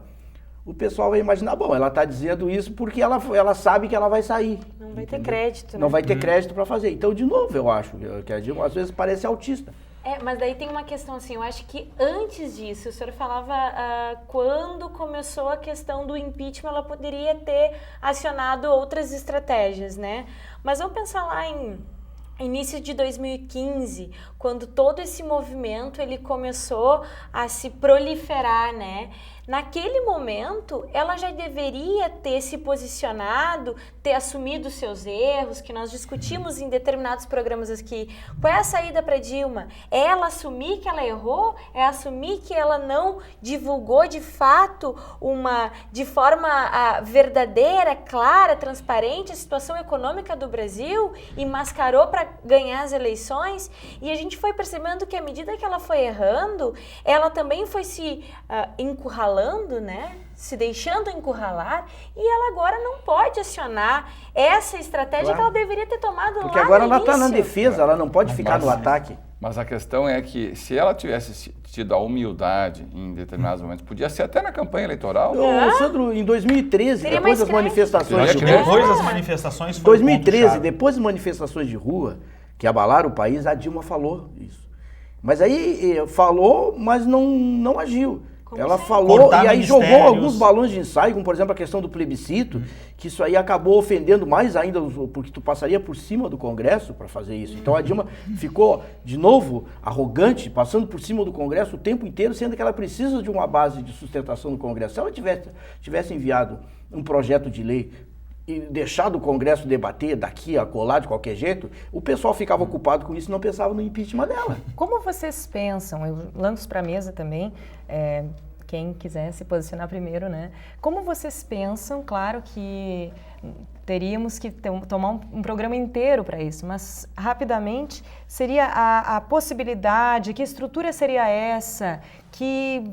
o pessoal vai imaginar, bom, ela está dizendo isso porque ela sabe que ela vai sair. Não vai ter crédito, né? Não vai ter crédito para fazer. Então, de novo, eu acho que a Dilma às vezes parece autista. Mas daí tem uma questão assim, eu acho que antes disso, o senhor falava quando começou a questão do impeachment, ela poderia ter acionado outras estratégias, né? Mas vamos pensar lá em início de 2015, quando todo esse movimento ele começou a se proliferar, né? Naquele momento, ela já deveria ter se posicionado, ter assumido seus erros, que nós discutimos em determinados programas aqui. Qual é a saída para Dilma? É ela assumir que ela errou? É assumir que ela não divulgou de fato de forma verdadeira, clara, transparente a situação econômica do Brasil e mascarou para ganhar as eleições? E a gente foi percebendo que à medida que ela foi errando, ela também foi se encurralando, né? Se deixando encurralar, e ela agora não pode acionar essa estratégia que ela deveria ter tomado lá no início. Porque agora ela está na defesa, ela não pode ficar no ataque. Mas a questão é que se ela tivesse tido a humildade em determinados momentos, podia ser até na campanha eleitoral. Sandro, em 2013, depois das manifestações de rua... Depois das manifestações... 2013, depois das manifestações de rua, que abalaram o país, a Dilma falou isso. Mas aí falou, mas não agiu. Ela falou e aí jogou alguns balões de ensaio, como por exemplo a questão do plebiscito, que isso aí acabou ofendendo mais ainda, porque tu passaria por cima do Congresso para fazer isso. Então a Dilma ficou, de novo, arrogante, passando por cima do Congresso o tempo inteiro, sendo que ela precisa de uma base de sustentação no Congresso. Se ela tivesse enviado um projeto de lei e deixado o Congresso debater daqui a colar de qualquer jeito, o pessoal ficava ocupado com isso e não pensava no impeachment dela. Como vocês pensam, eu lanço para a mesa também, quem quiser se posicionar primeiro, né? Como vocês pensam, claro que teríamos que tomar um programa inteiro para isso, mas rapidamente seria a possibilidade, que estrutura seria essa, que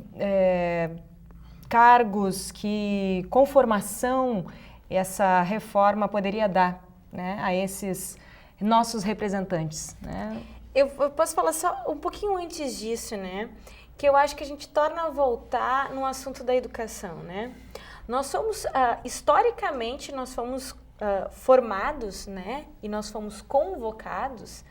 cargos, que conformação essa reforma poderia dar, né, a esses nossos representantes, né? Eu posso falar só um pouquinho antes disso, né? Que eu acho que a gente torna a voltar no assunto da educação, né? Nós somos, historicamente, nós fomos formados, né? E nós fomos convocados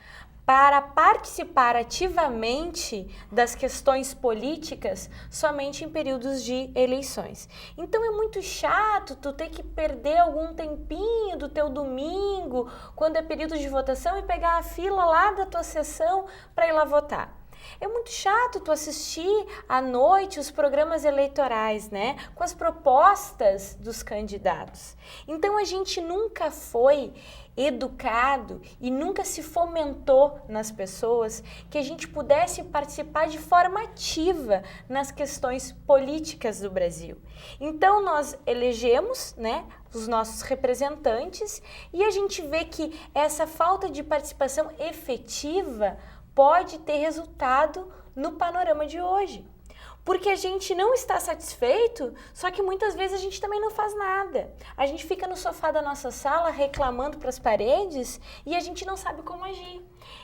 para participar ativamente das questões políticas somente em períodos de eleições. Então é muito chato tu ter que perder algum tempinho do teu domingo, quando é período de votação, e pegar a fila lá da tua sessão para ir lá votar. É muito chato tu assistir à noite os programas eleitorais, né? Com as propostas dos candidatos. Então a gente nunca foi educado e nunca se fomentou nas pessoas que a gente pudesse participar de forma ativa nas questões políticas do Brasil. Então nós elegemos, né, os nossos representantes e a gente vê que essa falta de participação efetiva pode ter resultado no panorama de hoje. Porque a gente não está satisfeito, só que muitas vezes a gente também não faz nada. A gente fica no sofá da nossa sala reclamando para as paredes e a gente não sabe como agir.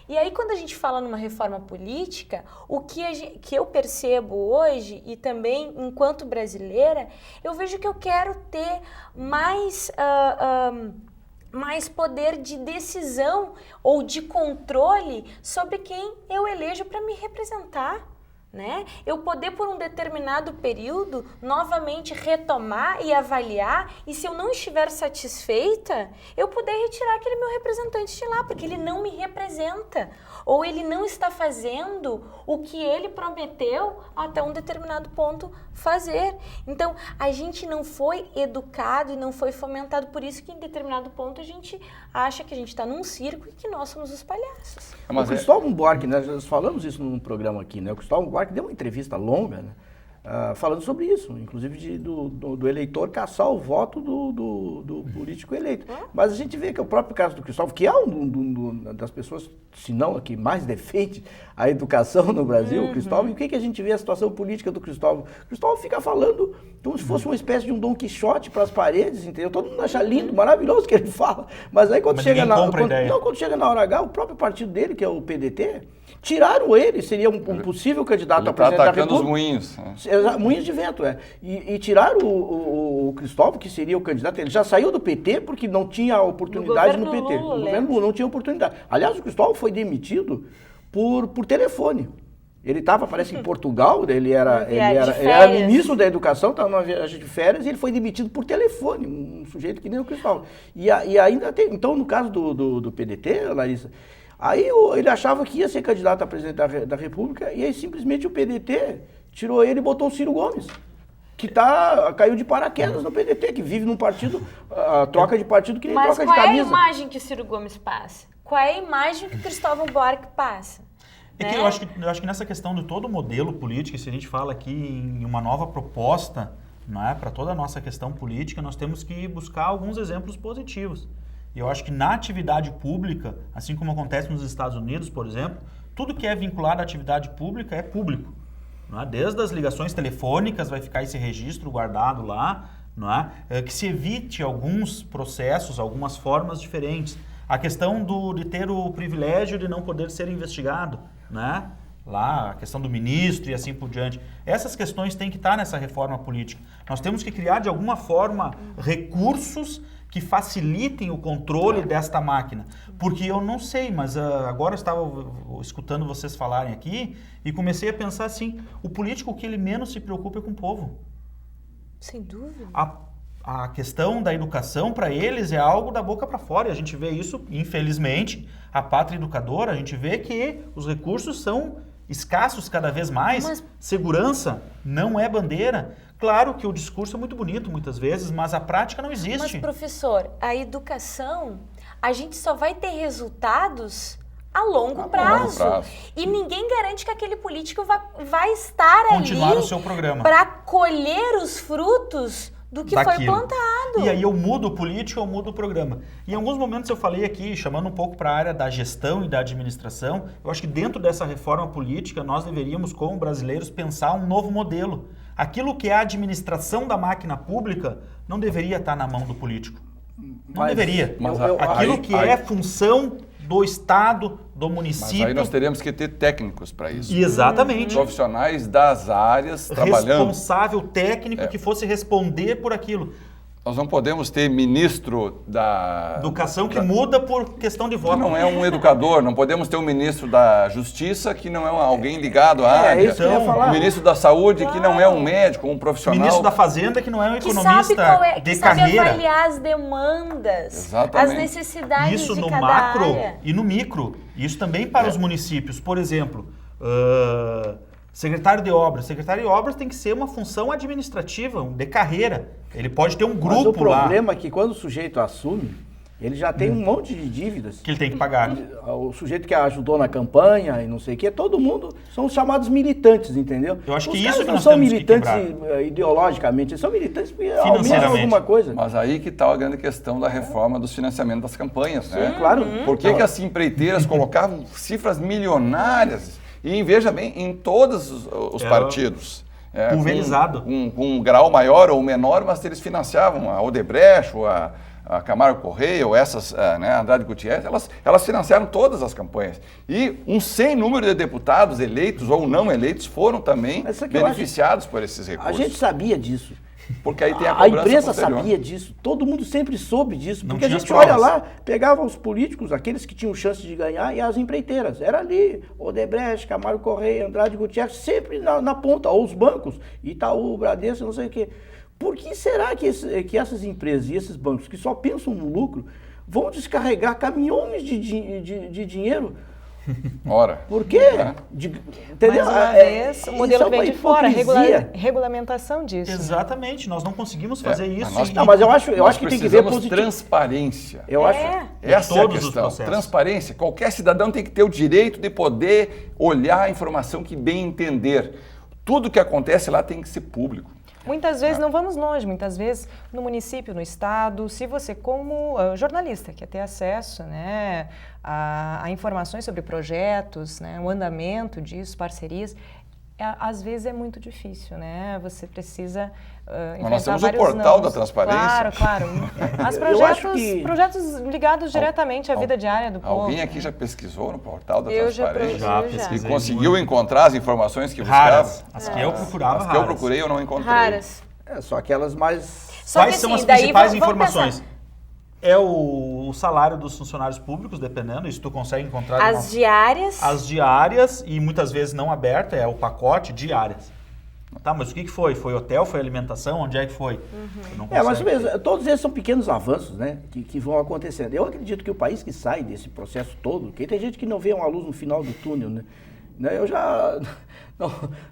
E aí quando a gente fala numa reforma política, o que eu percebo hoje e também enquanto brasileira, eu vejo que eu quero ter mais poder de decisão ou de controle sobre quem eu elejo para me representar. Né? Eu poder por um determinado período novamente retomar e avaliar e se eu não estiver satisfeita, eu poder retirar aquele meu representante de lá, porque ele não me representa ou ele não está fazendo o que ele prometeu até um determinado ponto fazer. Então, a gente não foi educado e não foi fomentado, por isso que em determinado ponto a gente acha que a gente está num circo e que nós somos os palhaços. O Cristóvão Buarque, né, nós falamos isso num programa aqui, né? O Cristóvão Buarque deu uma entrevista longa, né, falando sobre isso, inclusive do eleitor caçar o voto do político eleito. Mas a gente vê que o próprio caso do Cristóvão, que é das pessoas, se não a que mais defende a educação no Brasil, o Cristóvão, e o que a gente vê a situação política do Cristóvão? O Cristóvão fica falando como se fosse uma espécie de um Dom Quixote para as paredes, entendeu? Todo mundo acha lindo, maravilhoso o que ele fala, mas aí quando chega na hora H, o próprio partido dele, que é o PDT, tiraram ele, seria um possível candidato a presidente da República. Os moinhos. Moinhos de vento, E tiraram o Cristóvão, que seria o candidato. Ele já saiu do PT porque não tinha oportunidade no PT. O governo Lula não tinha oportunidade. Aliás, o Cristóvão foi demitido por telefone. Ele estava, parece que em Portugal, ele era ministro da Educação, estava numa viagem de férias e ele foi demitido por telefone, um sujeito que nem o Cristóvão. E ainda tem, então no caso do PDT, Larissa, aí ele achava que ia ser candidato a presidente da República e aí simplesmente o PDT tirou ele e botou o Ciro Gomes, que caiu de paraquedas no PDT, que vive num partido, troca de partido que nem troca de camisa. Mas qual é a imagem que o Ciro Gomes passa? Qual é a imagem que o Cristóvão Buarque passa? Que eu acho que nessa questão de todo o modelo político, se a gente fala aqui em uma nova proposta, não é, para toda a nossa questão política, nós temos que buscar alguns exemplos positivos. E eu acho que na atividade pública, assim como acontece nos Estados Unidos, por exemplo, tudo que é vinculado à atividade pública é público. Não é? Desde as ligações telefônicas vai ficar esse registro guardado lá, não é? Que se evite alguns processos, algumas formas diferentes. A questão de ter o privilégio de não poder ser investigado, né? Lá, a questão do ministro e assim por diante. Essas questões têm que estar nessa reforma política. Nós temos que criar, de alguma forma, recursos que facilitem o controle desta máquina. Porque eu não sei, mas agora eu estava escutando vocês falarem aqui e comecei a pensar assim, o político, o que ele menos se preocupa é com o povo. Sem dúvida. A questão da educação, para eles, é algo da boca para fora. E a gente vê isso, infelizmente, a pátria educadora, a gente vê que os recursos são escassos cada vez mais. Mas segurança não é bandeira. Claro que o discurso é muito bonito muitas vezes, mas a prática não existe. Mas, professor, a educação, a gente só vai ter resultados a longo prazo. E ninguém garante que aquele político vai estar continuar ali o seu programa para colher os frutos do que foi plantado. E aí eu mudo o político, eu mudo o programa. E em alguns momentos eu falei aqui, chamando um pouco para a área da gestão e da administração, eu acho que dentro dessa reforma política nós deveríamos, como brasileiros, pensar um novo modelo. Aquilo que é a administração da máquina pública não deveria estar na mão do político. Não deveria. Aquilo que é função do Estado, do município. Mas aí nós teríamos que ter técnicos para isso. Exatamente. Profissionais das áreas trabalhando. Responsável técnico que fosse responder por aquilo. Nós não podemos ter ministro da... Educação que muda por questão de voto. Que não é um educador. Não podemos ter um ministro da Justiça que não é alguém ligado à área. Isso que eu ia falar. Um ministro da Saúde que não é um médico, um profissional. Ministro da Fazenda que não é um economista que de sabe carreira. avaliar as demandas, exatamente, as necessidades isso de no cada macro área. e no micro. Isso também para os municípios. Por exemplo, Secretário de obras. Secretário de obras tem que ser uma função administrativa, de carreira. Ele pode ter um grupo lá. Mas o problema é que quando o sujeito assume, ele já tem um monte de dívidas. Que ele tem que pagar. O sujeito que ajudou na campanha e não sei o quê, todo mundo são os chamados militantes, entendeu? Eu acho que os isso que não nós são temos militantes que quebrar. Ideologicamente, eles são militantes porque almejam alguma coisa. Mas aí que está a grande questão da reforma dos financiamentos das campanhas, né? Sim, claro. Por que as empreiteiras colocavam cifras milionárias e, veja bem, em todos os partidos? Pulverizado. Com um grau maior ou menor, mas eles financiavam a Odebrecht, ou a Camargo Correia, ou essas, Andrade Gutierrez, elas financiaram todas as campanhas. E um sem número de deputados eleitos ou não eleitos foram também beneficiados por esses recursos. A gente sabia disso. Porque aí tem a imprensa posterior. sabia disso, todo mundo sempre soube disso, Não porque a tinha gente provas. olha lá, pegava os políticos, aqueles que tinham chance de ganhar, e as empreiteiras. Era ali, Odebrecht, Camargo Correia, Andrade Gutierrez, sempre na ponta, ou os bancos, Itaú, Bradesco, não sei o quê. Por que será que essas empresas e esses bancos que só pensam no lucro vão descarregar caminhões de dinheiro? Ora. Por quê? Entendeu? Mais uma vez, o modelo vem de fora, regulamentação disso. Exatamente, nós não conseguimos fazer isso. Mas eu acho que tem que ver positivo. Transparência. Eu acho. Essa é a questão. Transparência. Qualquer cidadão tem que ter o direito de poder olhar a informação que bem entender. Tudo que acontece lá tem que ser público. Muitas vezes, não vamos longe, muitas vezes no município, no estado, se você como jornalista quer ter acesso, né, a informações sobre projetos, né, o andamento disso, parcerias, às vezes é muito difícil, né? Você precisa enfrentar nós temos vários o portal nãos. da transparência. Claro. Mas projetos ligados diretamente à vida diária do povo. Alguém aqui já pesquisou no portal da Eu transparência? Já pesquisei. E conseguiu encontrar as informações que raras. buscava? As que eu procurava, As que eu procurei eu não encontrei. Raras. Só aquelas mais... Quais são as principais informações? É o salário dos funcionários públicos, dependendo, isso tu consegue encontrar. As diárias. As diárias, e muitas vezes não aberta, é o pacote diárias. Tá, mas o que foi? Foi hotel, foi alimentação? Onde é que foi? Mas mesmo, todos esses são pequenos avanços, né, que vão acontecendo. Eu acredito que o país que sai desse processo todo, porque tem gente que não vê uma luz no final do túnel, né? Eu já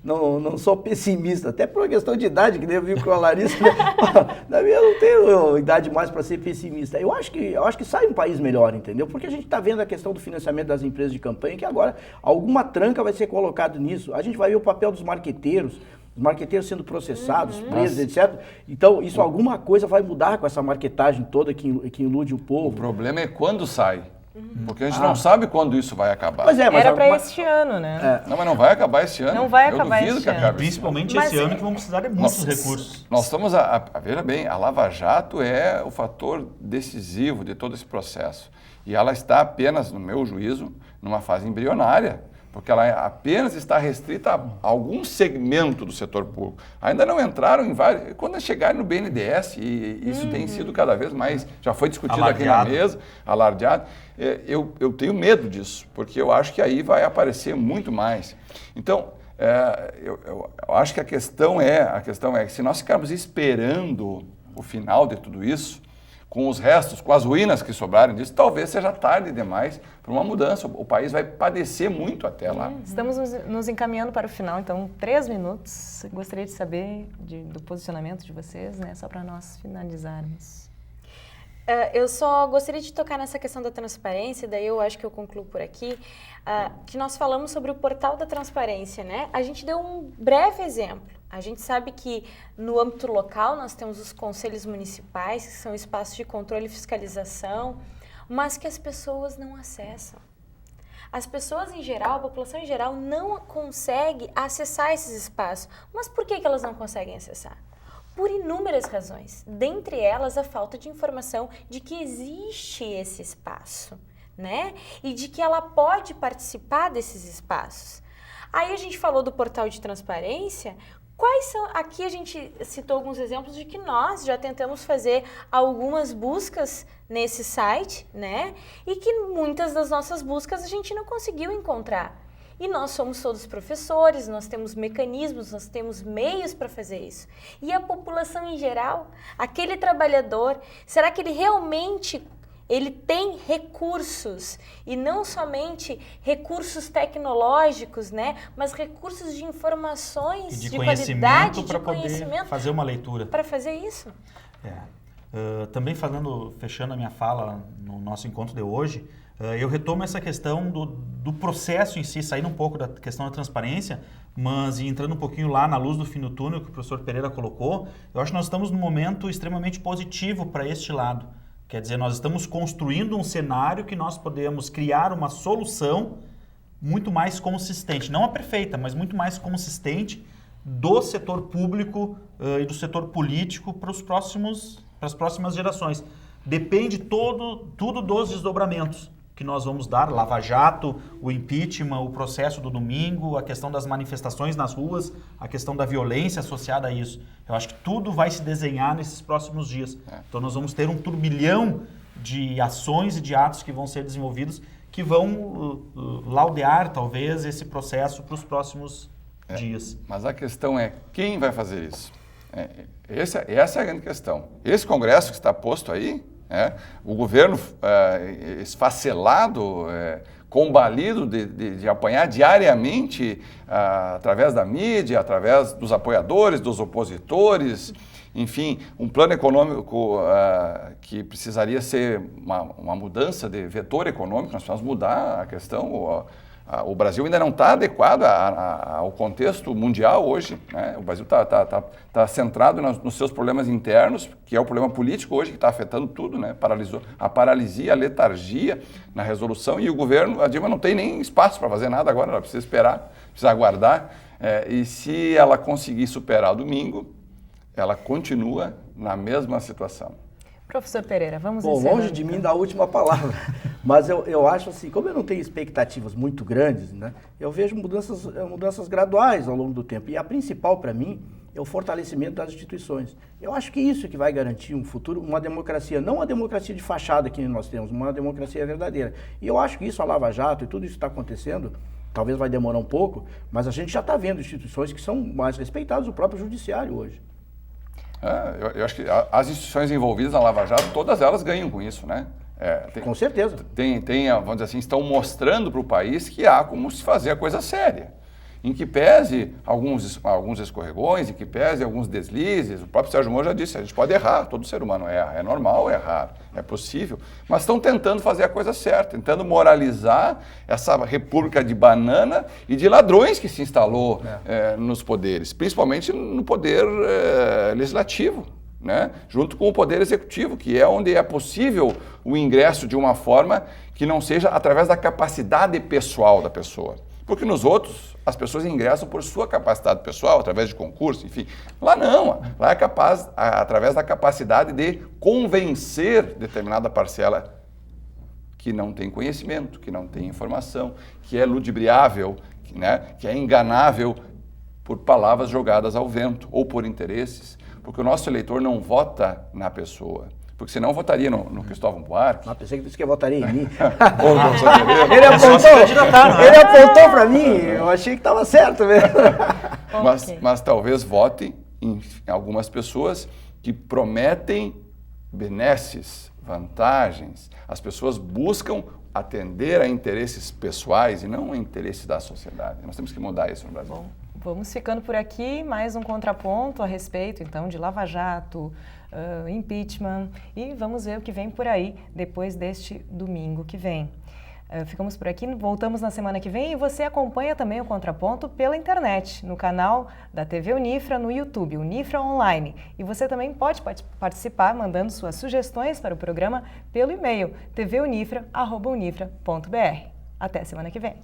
não sou pessimista, até por uma questão de idade, que nem eu vi com a Larissa, né? Eu não tenho idade mais para ser pessimista. Eu acho que sai um país melhor, entendeu? Porque a gente está vendo a questão do financiamento das empresas de campanha, que agora alguma tranca vai ser colocada nisso. A gente vai ver o papel dos marqueteiros, os marqueteiros sendo processados, presos, etc. Então, isso alguma coisa vai mudar com essa marquetagem toda que ilude o povo. O problema é quando sai. Porque a gente não sabe quando isso vai acabar. Mas era para este ano, né? Não, mas não vai acabar esse ano. Não vai acabar este ano. Principalmente esse ano, que vão precisar de muitos recursos. Nós estamos veja bem, a Lava Jato é o fator decisivo de todo esse processo. E ela está apenas, no meu juízo, numa fase embrionária. Porque ela apenas está restrita a algum segmento do setor público. Ainda não entraram em vários... Quando chegarem no BNDES, e isso tem sido cada vez mais... Já foi discutido alardeado aqui na mesa, alardeado. Eu tenho medo disso, porque eu acho que aí vai aparecer muito mais. Então, eu acho que a questão é que se nós ficarmos esperando o final de tudo isso, com os restos, com as ruínas que sobrarem disso, talvez seja tarde demais para uma mudança. O país vai padecer muito até lá. Estamos nos encaminhando para o final, então 3 minutos. Gostaria de saber do posicionamento de vocês, né, só para nós finalizarmos. Eu só gostaria de tocar nessa questão da transparência, daí eu acho que eu concluo por aqui, que nós falamos sobre o portal da transparência, né? A gente deu um breve exemplo. A gente sabe que no âmbito local nós temos os conselhos municipais, que são espaços de controle e fiscalização, mas que as pessoas não acessam. As pessoas em geral, a população em geral, não consegue acessar esses espaços. Mas por que elas não conseguem acessar? Por inúmeras razões, dentre elas a falta de informação de que existe esse espaço, né? E de que ela pode participar desses espaços. Aí a gente falou do portal de transparência. Quais são, aqui a gente citou alguns exemplos de que nós já tentamos fazer algumas buscas nesse site, né? E que muitas das nossas buscas a gente não conseguiu encontrar. E nós somos todos professores, nós temos mecanismos, nós temos meios para fazer isso. E a população em geral, aquele trabalhador, será que ele realmente ele tem recursos, e não somente recursos tecnológicos, né, mas recursos de informações, de qualidade, para poder fazer uma leitura. Para fazer isso. Também fechando a minha fala no nosso encontro de hoje, eu retomo essa questão do processo em si, saindo um pouco da questão da transparência, mas entrando um pouquinho lá na luz do fim do túnel que o professor Pereira colocou, eu acho que nós estamos num momento extremamente positivo para este lado. Quer dizer, nós estamos construindo um cenário que nós podemos criar uma solução muito mais consistente, não a perfeita, mas muito mais consistente do setor público e do setor político para as próximas gerações. Depende tudo dos desdobramentos que nós vamos dar, Lava Jato, o impeachment, o processo do domingo, a questão das manifestações nas ruas, a questão da violência associada a isso. Eu acho que tudo vai se desenhar nesses próximos dias. Então nós vamos ter um turbilhão de ações e de atos que vão ser desenvolvidos que vão laudear, talvez, esse processo para os próximos dias. Mas a questão é quem vai fazer isso? Essa é a grande questão. Esse Congresso que está posto aí, o governo esfacelado, combalido de apanhar diariamente através da mídia, através dos apoiadores, dos opositores, enfim, um plano econômico que precisaria ser uma mudança de vetor econômico. Nós precisamos mudar a questão. O Brasil ainda não está adequado ao contexto mundial hoje, né? O Brasil está centrado nos seus problemas internos, que é o problema político hoje que está afetando tudo, né? A paralisia, a letargia na resolução, e o governo, a Dilma não tem nem espaço para fazer nada agora, ela precisa esperar, precisa aguardar, e se ela conseguir superar o domingo, ela continua na mesma situação. Professor Pereira, vamos longe de mim da última palavra, mas eu acho assim, como eu não tenho expectativas muito grandes, né, eu vejo mudanças graduais ao longo do tempo, e a principal para mim é o fortalecimento das instituições. Eu acho que isso que vai garantir um futuro, uma democracia, não uma democracia de fachada que nós temos, uma democracia verdadeira. E eu acho que isso, a Lava Jato e tudo isso que está acontecendo, talvez vai demorar um pouco, mas a gente já está vendo instituições que são mais respeitadas, o próprio judiciário hoje. Eu acho que as instituições envolvidas na Lava Jato, todas elas ganham com isso, né? Com certeza. Vamos dizer assim, estão mostrando para o país que há como se fazer a coisa séria. Em que pese alguns escorregões, em que pese alguns deslizes, o próprio Sérgio Moro já disse, a gente pode errar, todo ser humano erra, é normal errar, é possível, mas estão tentando fazer a coisa certa, tentando moralizar essa república de banana e de ladrões que se instalou nos poderes, principalmente no poder legislativo, né? Junto com o poder executivo, que é onde é possível o ingresso de uma forma que não seja através da capacidade pessoal da pessoa. Porque nos outros, as pessoas ingressam por sua capacidade pessoal, através de concurso, enfim. Lá não, lá é capaz, através da capacidade de convencer determinada parcela que não tem conhecimento, que não tem informação, que é ludibriável, né, que é enganável por palavras jogadas ao vento ou por interesses. Porque o nosso eleitor não vota na pessoa. Porque senão votaria no Cristóvão Buarque. Pensei que disse que votaria em mim. Ele apontou para mim, eu achei que estava certo mesmo. Mas talvez vote em algumas pessoas que prometem benesses, vantagens. As pessoas buscam atender a interesses pessoais e não a interesses da sociedade. Nós temos que mudar isso no Brasil. Bom, vamos ficando por aqui, mais um contraponto a respeito, então, de Lava Jato, impeachment, e vamos ver o que vem por aí depois deste domingo que vem. Ficamos por aqui, voltamos na semana que vem, e você acompanha também o Contraponto pela internet, no canal da TV Unifra no YouTube, Unifra Online. E você também pode participar mandando suas sugestões para o programa pelo e-mail tvunifra@unifra.br. Até semana que vem.